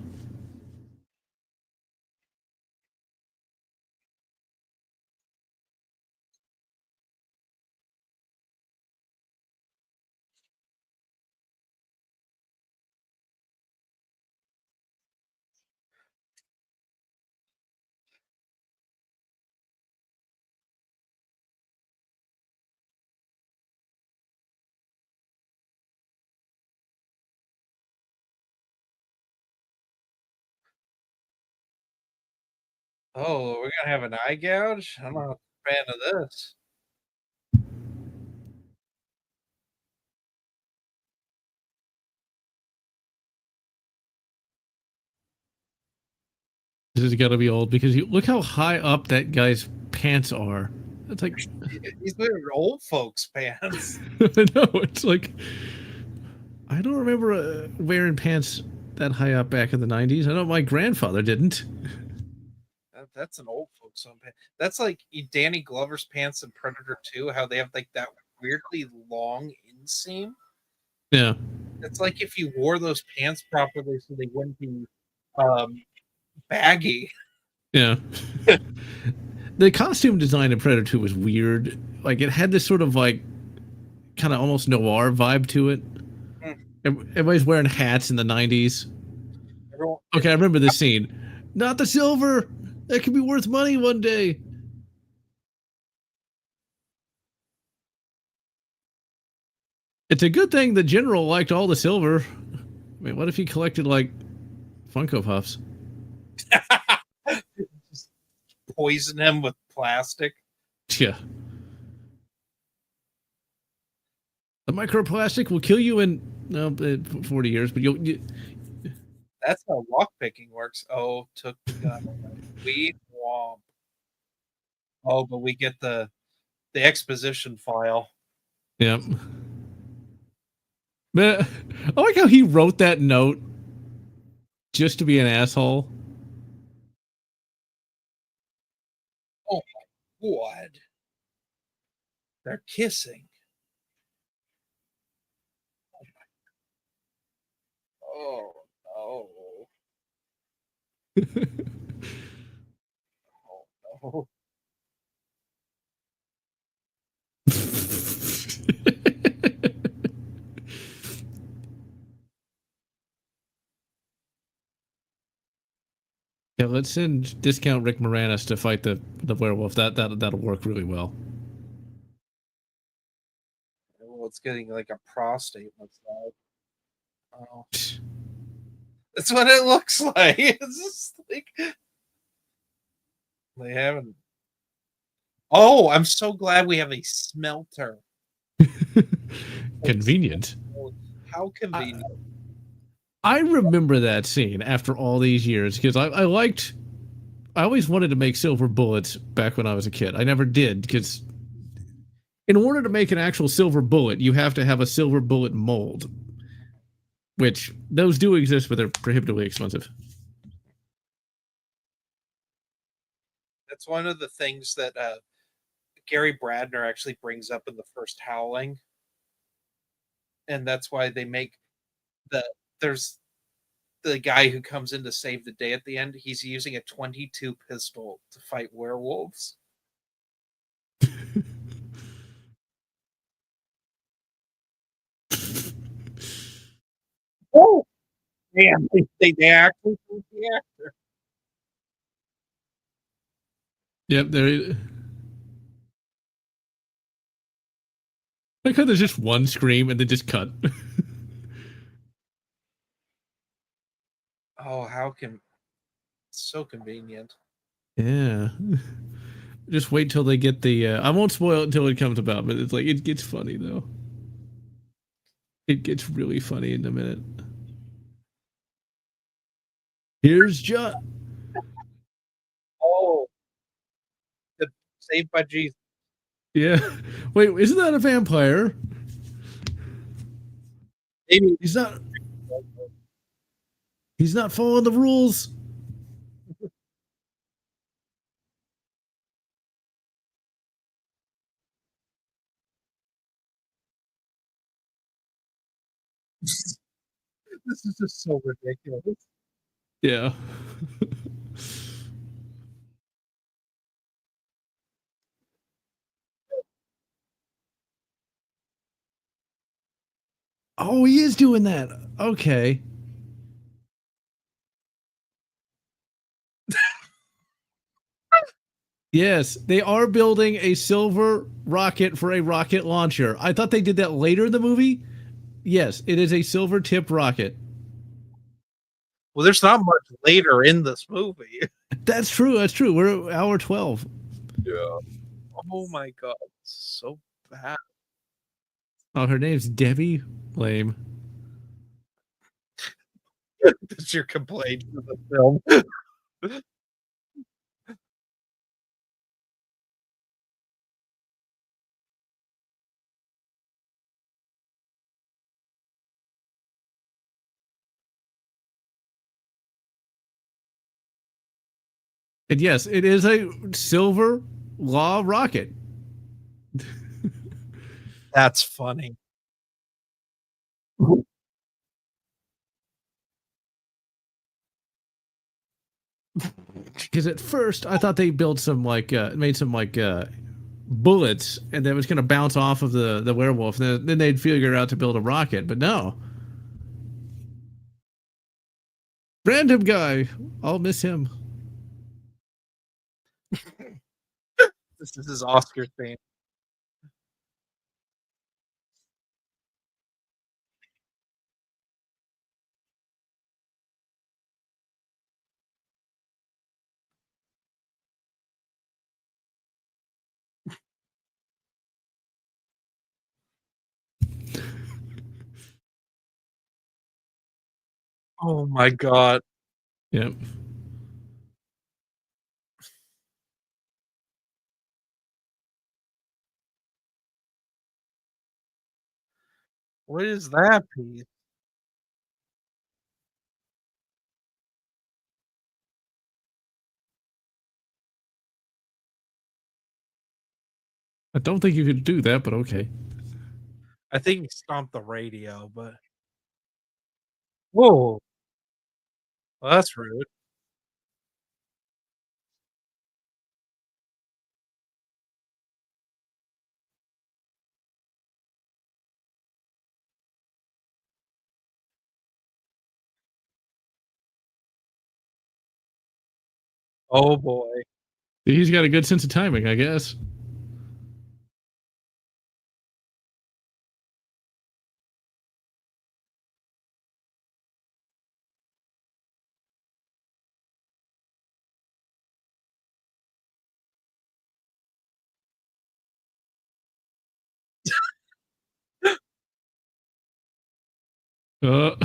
Oh, we're gonna have an eye gouge? I'm not a fan of this. This has got to be old because look how high up that guy's pants are. It's like He's wearing old folks' pants. I know. It's like I don't remember wearing pants that high up back in the '90s. I know my grandfather didn't. That's an old folks' home pants. That's like Danny Glover's pants in Predator 2, how they have like that weirdly long inseam. Yeah. It's like if you wore those pants properly so they wouldn't be um, baggy. Yeah. The costume design in Predator 2 was weird. Like it had this sort of like kind of almost noir vibe to it. Everybody's wearing hats in the '90s. Everyone, Okay, I remember this scene. Not the silver. That could be worth money one day. It's a good thing the general liked all the silver. I mean, what if he collected like Funko Pops? just poison him with plastic. Yeah. The microplastic will kill you in 40 years, but That's how lock picking works. Oh, took the gun. We womp. Oh, but we get the exposition file. yeah. Man, I like how he wrote that note just to be an asshole. Oh my god. They're kissing. Oh no. Oh no. Yeah, let's send discount Rick Moranis to fight the werewolf. That'll work really well. Well, it's getting like a prostate looks like. Oh. That's what it looks like. It's just like they haven't. Oh, I'm so glad we have a smelter. Convenient. How convenient. I remember that scene after all these years because I always wanted to make silver bullets back when I was a kid. I never did because in order to make an actual silver bullet, you have to have a silver bullet mold, which those do exist, but they're prohibitively expensive. That's one of the things that Gary Bradner actually brings up in the first Howling, and that's why they make the there's the guy who comes in to save the day at the end. He's using a 22 pistol to fight werewolves. Oh, man, they actually the actor. Yep, there. Like how there's just one scream and then just cut. Oh, how can so convenient. Yeah. Just wait till they get the. I won't spoil it until it comes about, but it's like it gets funny though. It gets really funny in a minute. Here's John. Oh, the Saved by Jesus. Yeah. Wait, isn't that a vampire? Maybe He's not. He's not following the rules. This is just so ridiculous. Yeah. Oh, he is doing that. Okay. Yes, they are building a silver rocket for a rocket launcher. I thought they did that later in the movie. Yes, it is a silver tipped rocket. Well, there's not much later in this movie. That's true. That's true. We're at hour 12. Yeah. Oh my god, so bad. Oh, her name's Debbie. Lame. That's your complaint for the film. And yes, it is a silver law rocket. That's funny. Because at first I thought they built some made some bullets and that was going to bounce off of the werewolf. Then they'd figure out to build a rocket, but no. Random guy. I'll miss him. This is his Oscar theme. Oh my god. Yep. What is that piece? I don't think you could do that, but okay. I think he stomped the radio, but whoa, well, that's rude. Oh boy. He's got a good sense of timing, I guess. Uh,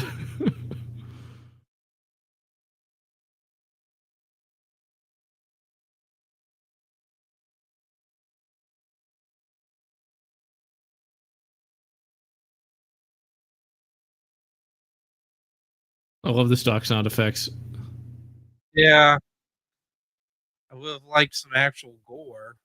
I love the stock sound effects. Yeah, I would have liked some actual gore.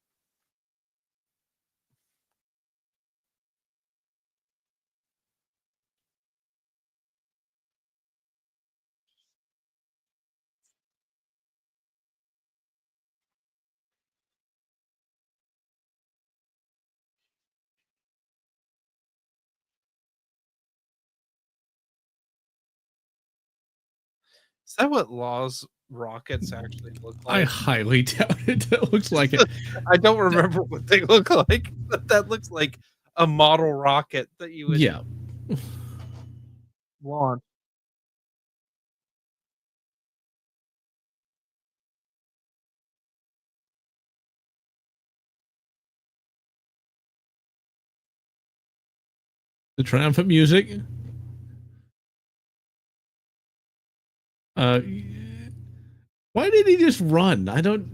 Is that what Law's rockets actually look I like? highly doubt it. That looks like it. I don't remember what they look like, but that looks like a model rocket that you would Yeah. launch. The triumphant music. Uh, why did he just run? I don't.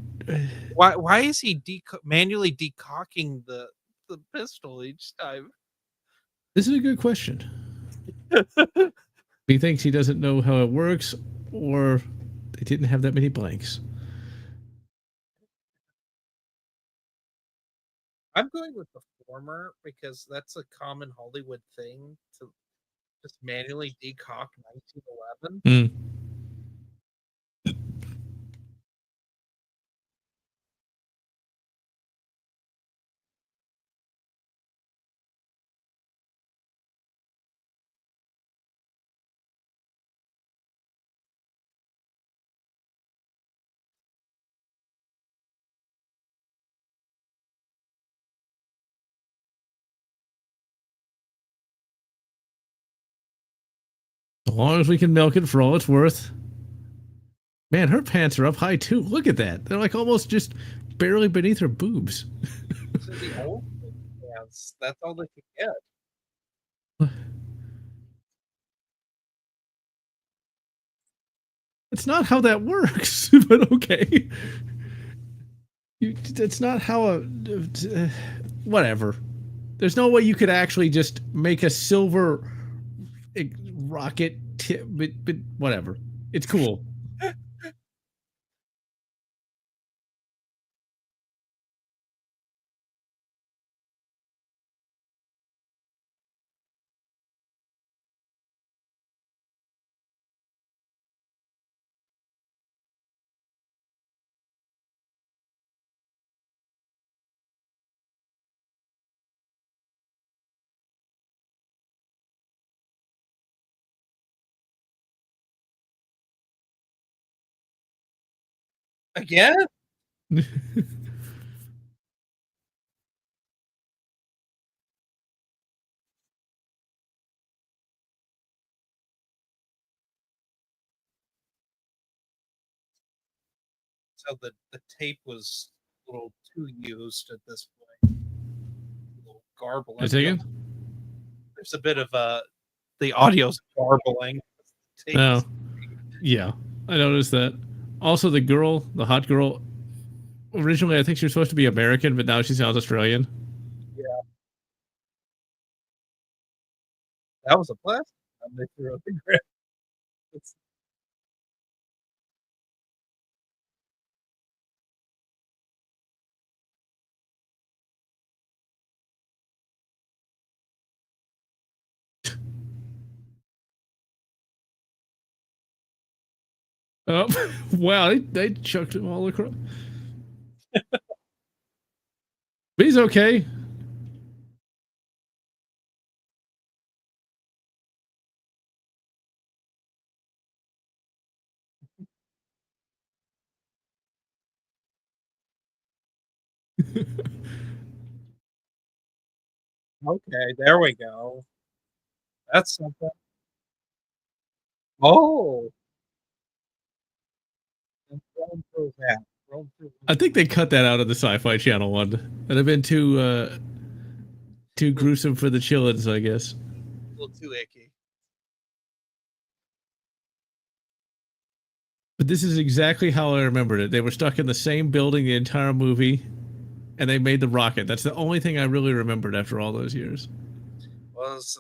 Why is he manually decocking the pistol each time? This is a good question. He thinks he doesn't know how it works, or they didn't have that many blanks. I'm going with the former because that's a common Hollywood thing to Just manually decock 1911. Mm. As long as we can milk it for all it's worth. Man, her pants are up high too. Look at that. They're like almost just barely beneath her boobs. These are the old pants. That's all they could get. It's not how that works, but okay. It's not how whatever. There's no way you could actually just make a silver rocket tip, but whatever. It's cool. Again? So the tape was a little too used at this point. A little garbling. There's a bit of the audio's garbling. Oh, yeah, I noticed that. Also, the hot girl, originally I think she was supposed to be American, but now she sounds Australian. Yeah, that was a blast. They threw up the grip. Oh, wow, they chucked him all across. But he's okay. Okay, there we go. That's something. Oh, thrown through that. I think they cut that out of the Sci-Fi Channel one. That'd have been too gruesome for the chillins, I guess. A little too icky. But this is exactly how I remembered it. They were stuck in the same building the entire movie, and they made the rocket. That's the only thing I really remembered after all those years. Well, it's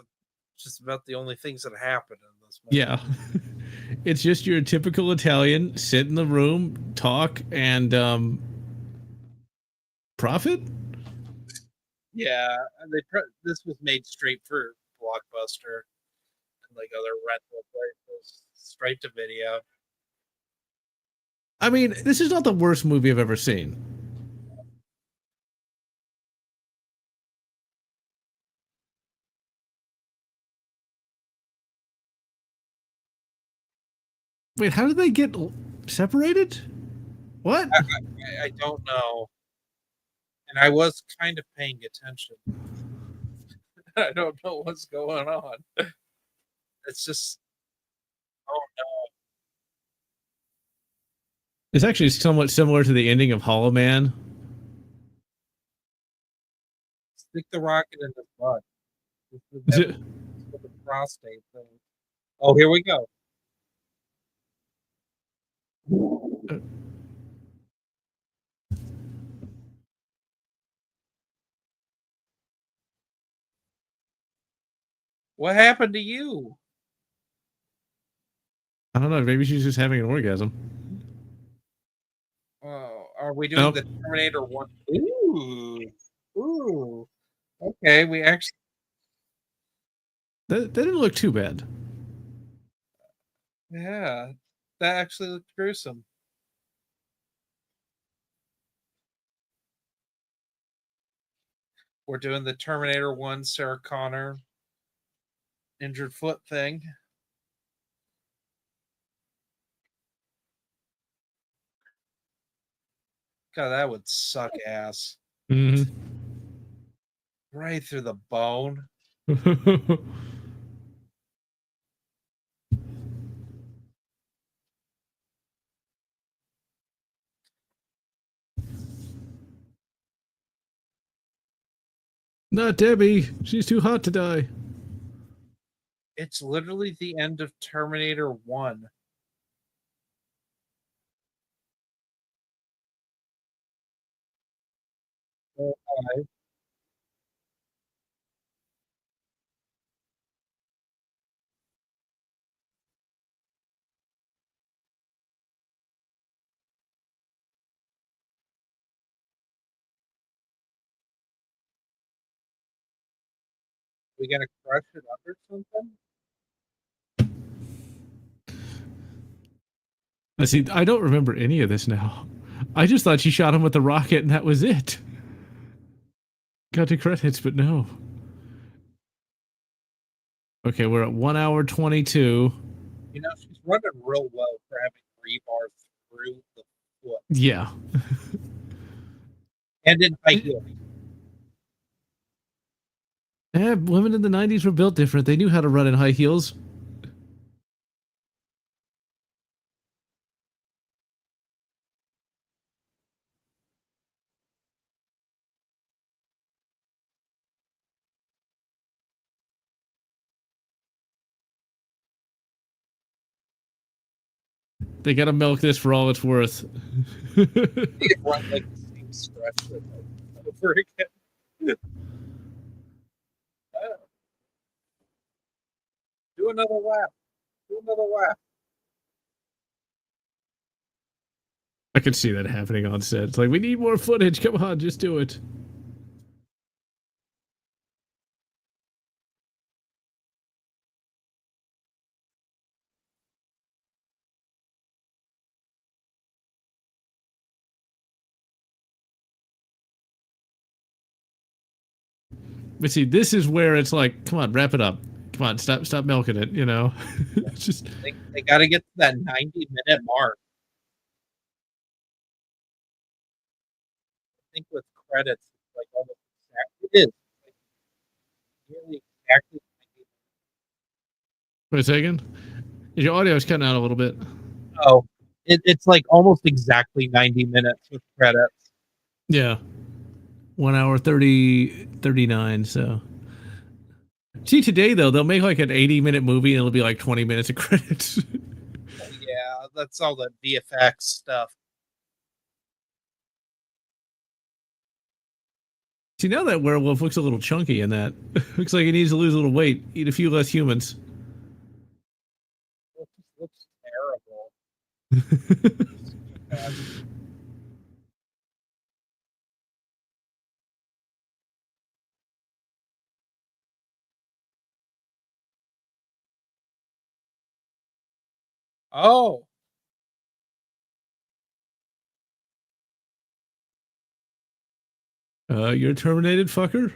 just about the only things that happened in this movie. Yeah. It's just your typical Italian, sit in the room, talk, and profit? Yeah, and this was made straight for Blockbuster and like other rental places, straight to video. I mean, this is not the worst movie I've ever seen. Wait, how did they get separated? What? I don't know, and I was kind of paying attention. I don't know what's going on. It's just, oh no, It's actually somewhat similar to the ending of Hollow Man. stick the rocket in the butt. That's the prostate thing. Oh, here we go. What happened to you? I don't know. Maybe she's just having an orgasm. Oh, are we doing the Terminator 1? Ooh. Ooh. Okay, we actually. That didn't look too bad. Yeah, that actually looked gruesome. We're doing the Terminator 1 Sarah Connor injured foot thing. God, that would suck ass. Mm-hmm. Right through the bone. Not Debbie. She's too hot to die. It's literally the end of Terminator 1. Okay. We gonna crush it up or something? I see. I don't remember any of this now. I just thought she shot him with the rocket and that was it. Got to credits, but no. Okay, we're at 1 hour 22. You know, she's running real well for having rebar through the foot Yeah. and in high heels. Yeah, women in the 90s were built different. They knew how to run in high heels. They gotta milk this for all it's worth. They run like the same stretch over again. Do another lap. Do another lap. I could see that happening on set. It's like, we need more footage. Come on, just do it. But see, this is where it's like, come on, wrap it up. Come on, stop milking it, you know? It's just They got to get to that 90-minute mark. I think with credits, it's like almost exactly. It is like nearly exactly 90. wait a second. Your audio's cutting out a little bit. Oh, it's like almost exactly 90 minutes with credits. Yeah. 1 hour 39. So see, today though, they'll make like an 80-minute movie and it'll be like 20 minutes of credits. Yeah, that's all the VFX stuff. See, now that werewolf looks a little chunky in that. Looks like he needs to lose a little weight, eat a few less humans. It just looks terrible. Oh, You're terminated, fucker.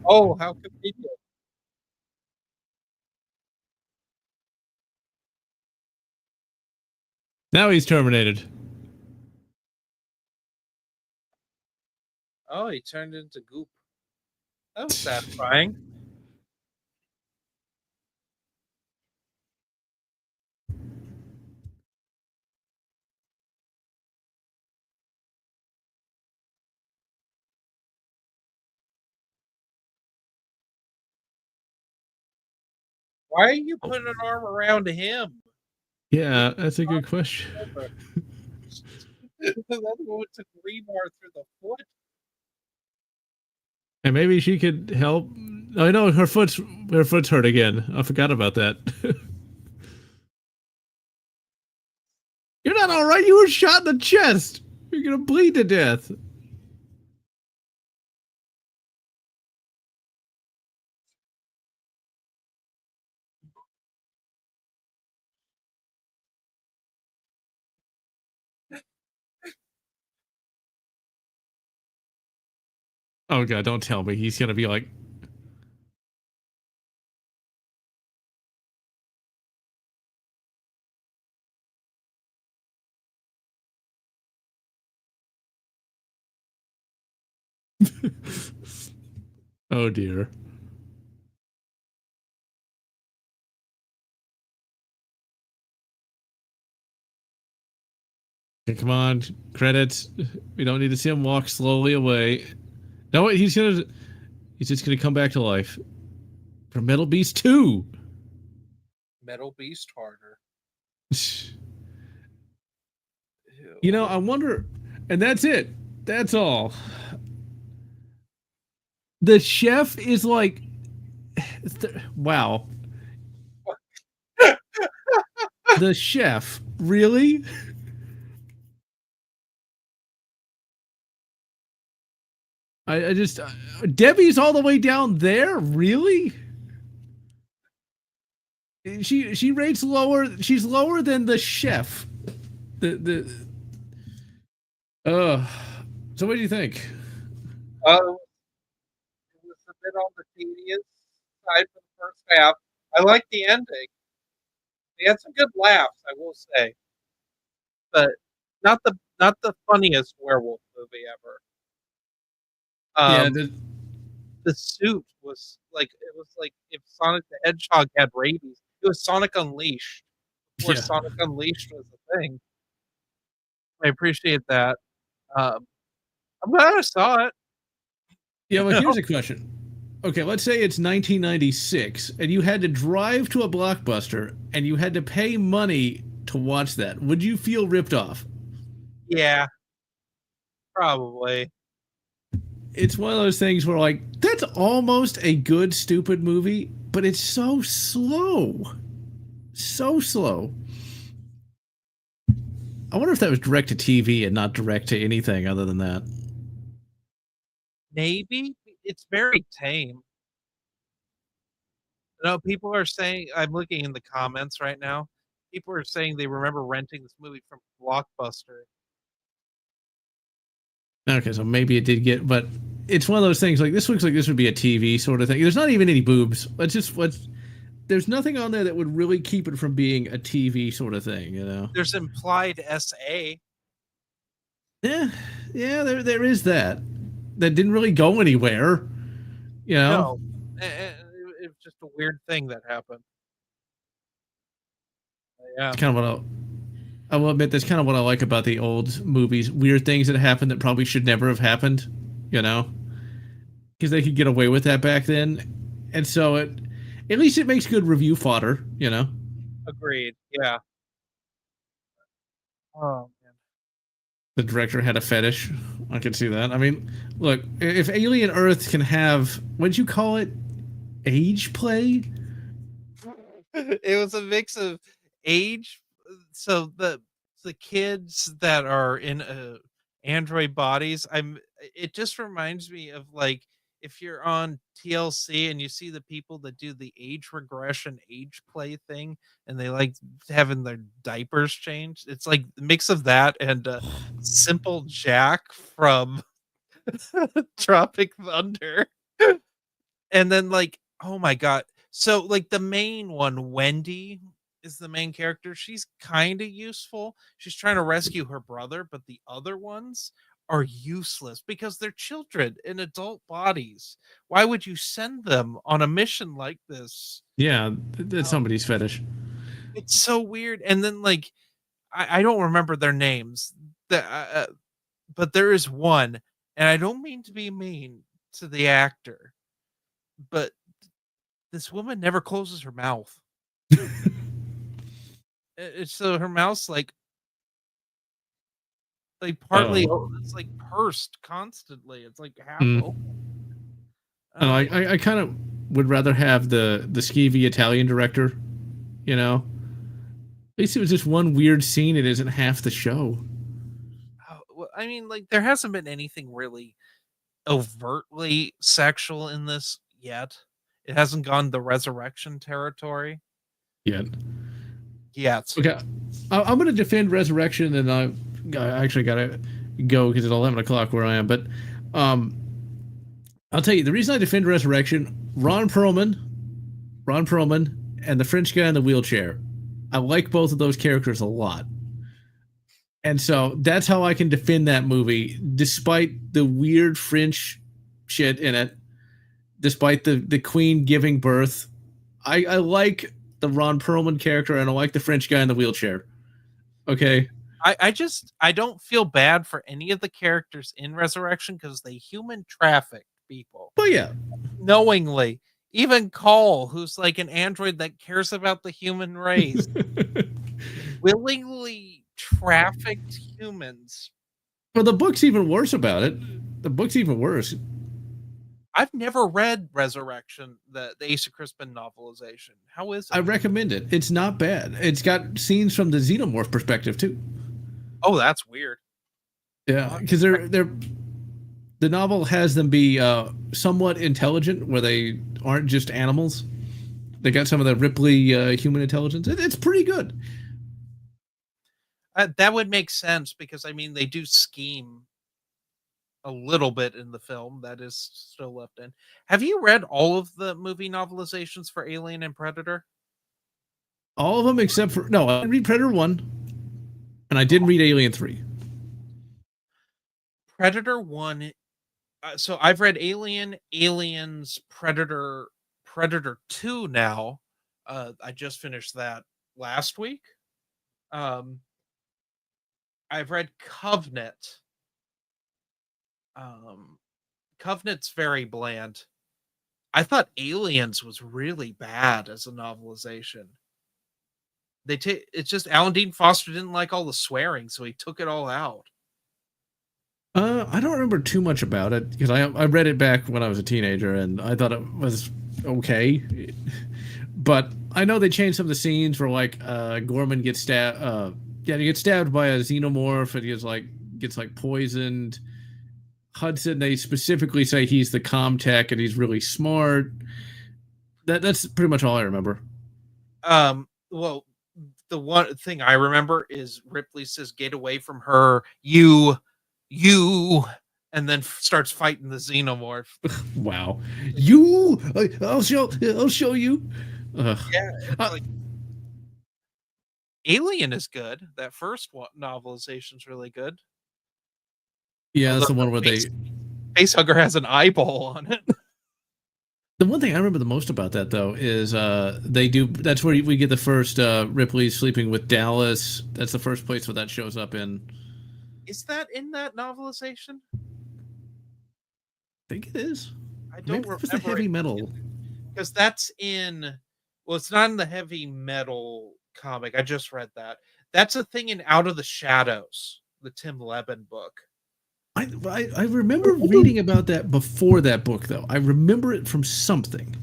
oh, how convenient. Now he's terminated. Oh, he turned into goop. That was satisfying. Why are you putting an arm around him? Yeah, that's a good question. That one took rebar through the foot. And maybe she could help. I know her foot's hurt again. I forgot about that. You're not all right. You were shot in the chest. You're gonna bleed to death. Oh god, don't tell me he's gonna be like, oh dear. Okay, come on, credits. We don't need to see him walk slowly away. No, wait, he's just gonna come back to life for Metal Beast 2. Metalbeast harder. You know, I wonder, and that's it. That's all. The chef is like, wow. The chef, really? I just Debbie's all the way down there, really? She rates lower. She's lower than the chef. The uh. So what do you think? It was a bit on the tedious side for the first half. I liked the ending. They had some good laughs, I will say, but not the funniest werewolf movie ever. Yeah, The suit was like it was like if Sonic the Hedgehog had rabies. It was Sonic Unleashed before yeah, Sonic Unleashed was a thing. I appreciate that. Um, I'm glad I saw it. yeah. Well, You know, here's a question. Okay, let's say it's 1996, and you had to drive to a Blockbuster, and you had to pay money to watch that. Would you feel ripped off? yeah, probably. It's one of those things where, like, that's almost a good stupid movie, but it's so slow, so slow. I wonder if that was direct to TV and not direct to anything other than that. Maybe it's very tame. No, people are saying I'm looking in the comments right now. People are saying they remember renting this movie from Blockbuster. Okay, so maybe it did get, but it's one of those things like this looks like this would be a TV sort of thing. There's not even any boobs. Let's. There's nothing on there that would really keep it from being a TV sort of thing, you know? There's implied SA. Yeah, yeah, there is that. That didn't really go anywhere, you know? No, it was just a weird thing that happened. Yeah, It's kind of what I will admit that's kind of what I like about the old movies. Weird things that happened that probably should never have happened, you know? Because they could get away with that back then. And so at least it makes good review fodder, you know? agreed. Yeah. Oh man. The director had a fetish. I can see that. I mean, look, if Alien Earth can have, what'd you call it? Age play? It was a mix of age. So the kids that are in android bodies, it just reminds me of like if you're on TLC and you see the people that do the age regression age play thing and they like having their diapers changed. It's like a mix of that and Simple Jack from Tropic Thunder. And then like, oh my god. So like the main one, Wendy, is the main character. She's kind of useful. She's trying to rescue her brother, but the other ones are useless because they're children in adult bodies. Why would you send them on a mission like this? Yeah, that's Oh, somebody's fetish. it's so weird. And then like I don't remember their names. But there is one, and I don't mean to be mean to the actor, but this woman never closes her mouth. It's so her mouth's like like partly Oh. it's like pursed constantly. It's like half Mm. open. And I kind of would rather have the skeevy Italian director, you know. At least it was just one weird scene. It isn't half the show. I mean, like there hasn't been anything really overtly sexual in this yet. It hasn't gone the resurrection territory Yet. yet. Okay, I'm going to defend Resurrection, and I actually got to go because it's 11 o'clock where I am. But um, I'll tell you the reason I defend Resurrection: Ron Perlman, and the French guy in the wheelchair. I like both of those characters a lot, and so that's how I can defend that movie, despite the weird French shit in it, despite the Queen giving birth. I like the Ron Perlman character, and I like the French guy in the wheelchair. Okay. I don't feel bad for any of the characters in Resurrection because they human traffic people But yeah, knowingly. Even Cole, who's like an android that cares about the human race, willingly trafficked humans. well, the book's even worse about it. The book's even worse. I've never read Resurrection, the Asa Crispin novelization. How is it? I recommend it. It's not bad. It's got scenes from the xenomorph perspective too. Oh, that's weird. Yeah, because the novel has them be somewhat intelligent, where they aren't just animals. They got some of the Ripley human intelligence. It's pretty good. That would make sense because I mean they do scheme a little bit in the film that is still left in. Have you read all of the movie novelizations for Alien and Predator? All of them except for no. I read Predator 1, and I didn't read Alien 3. Predator 1. So I've read Alien, Aliens, Predator, Predator 2 now. I just finished that last week. I've read Covenant. Covenant's very bland. I thought Aliens was really bad as a novelization. It's just Alan Dean Foster didn't like all the swearing, so he took it all out. I don't remember too much about it because I read it back when I was a teenager and I thought it was okay, but I know they changed some of the scenes where like Gorman gets stabbed. Yeah, he gets stabbed by a xenomorph and he gets poisoned. Hudson, they specifically say he's the Comtech and he's really smart. That's pretty much all I remember. Well, the one thing I remember is Ripley says, "Get away from her, you," and then starts fighting the xenomorph. Wow, I'll show you. Yeah, like Alien is good. That first novelization is really good. Yeah, that's the one where Facehugger has an eyeball on it. The one thing I remember the most about that though is that's where we get the first Ripley sleeping with Dallas. That's the first place where that shows up in. Is that in that novelization? I think it is. I don't remember. It was the heavy metal. Because that's in. Well, it's not in the heavy metal comic. I just read that. That's a thing in Out of the Shadows, the Tim Levin book. I remember reading about that before that book, though. I remember it from something.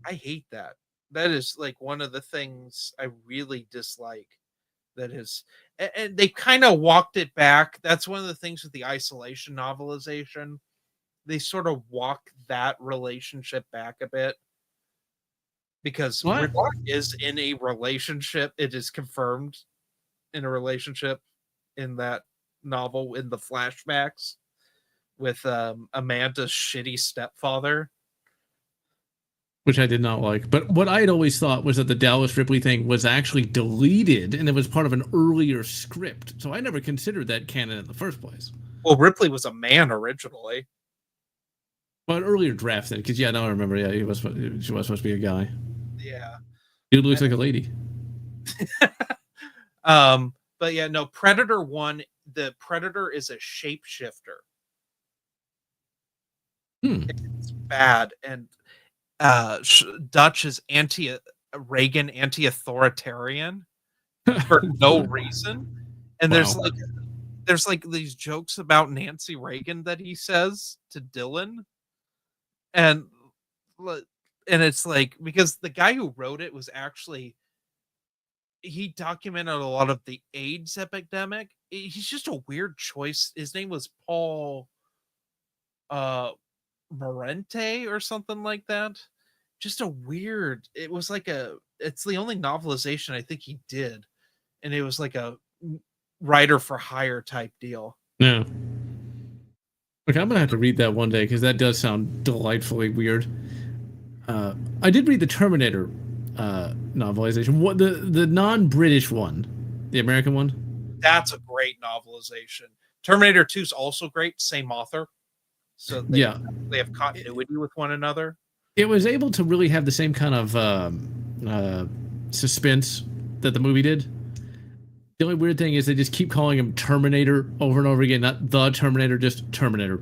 I hate that. That is like one of the things I really dislike. That is, and they kind of walked it back. That's one of the things with the isolation novelization. They sort of walk that relationship back a bit because Ripley is in a relationship. It is confirmed in a relationship in that novel in the flashbacks with Amanda's shitty stepfather, which I did not like. But what I had always thought was that the Dallas Ripley thing was actually deleted and it was part of an earlier script. So I never considered that canon in the first place. Well, Ripley was a man originally. Well, an earlier draft then, because now I remember. Yeah, she was supposed to be a guy. Yeah, dude looks like a lady. But yeah, no. Predator 1. The Predator is a shapeshifter. It's bad, and Dutch is Reagan anti-authoritarian for no reason, and there's there's like these jokes about Nancy Reagan that he says to Dylan, and it's like, because the guy who wrote it was actually, he documented a lot of the AIDS epidemic. He's just a weird choice. His name was Paul uh Morente or something like that. Just a weird, it was like it's the only novelization I think he did, and it was like a writer for hire type deal. Yeah. Okay, I'm gonna have to read that one day because that does sound delightfully weird. I did read the Terminator novelization. What the non-British one, the American one? That's a great novelization. Terminator 2 is also great, same author. So they have continuity with one another. It was able to really have the same kind of suspense that the movie did. The only weird thing is they just keep calling him Terminator over and over again, not the Terminator, just Terminator.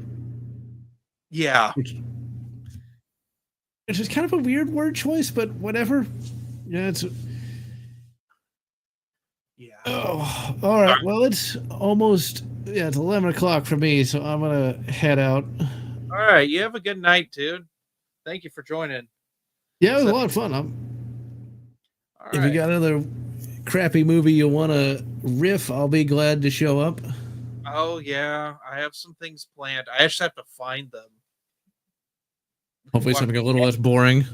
Yeah. Which is kind of a weird word choice, but whatever. Yeah, it's... Yeah. Oh, all right. Well, it's almost... Yeah, it's 11 o'clock for me, so I'm going to head out. All right. You have a good night, dude. Thank you for joining. Yeah, it was a lot of fun. If you got another crappy movie you want to riff, I'll be glad to show up. Oh, yeah. I have some things planned. I just have to find them. Hopefully something a little less boring.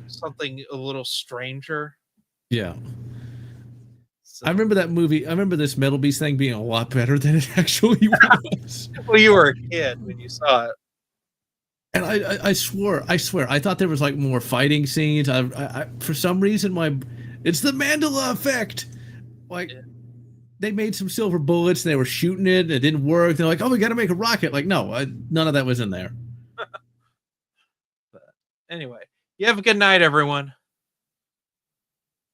Something a little stranger. Yeah. So. I remember that movie. I remember this Metalbeast thing being a lot better than it actually was. Well, you were a kid when you saw it. And I swear, I thought there was like more fighting scenes. I for some reason, it's the Mandela effect. Like, they made some silver bullets and they were shooting it and it didn't work. They're like, oh, we got to make a rocket. Like, no, none of that was in there. But anyway, you have a good night, everyone.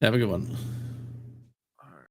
Have a good one.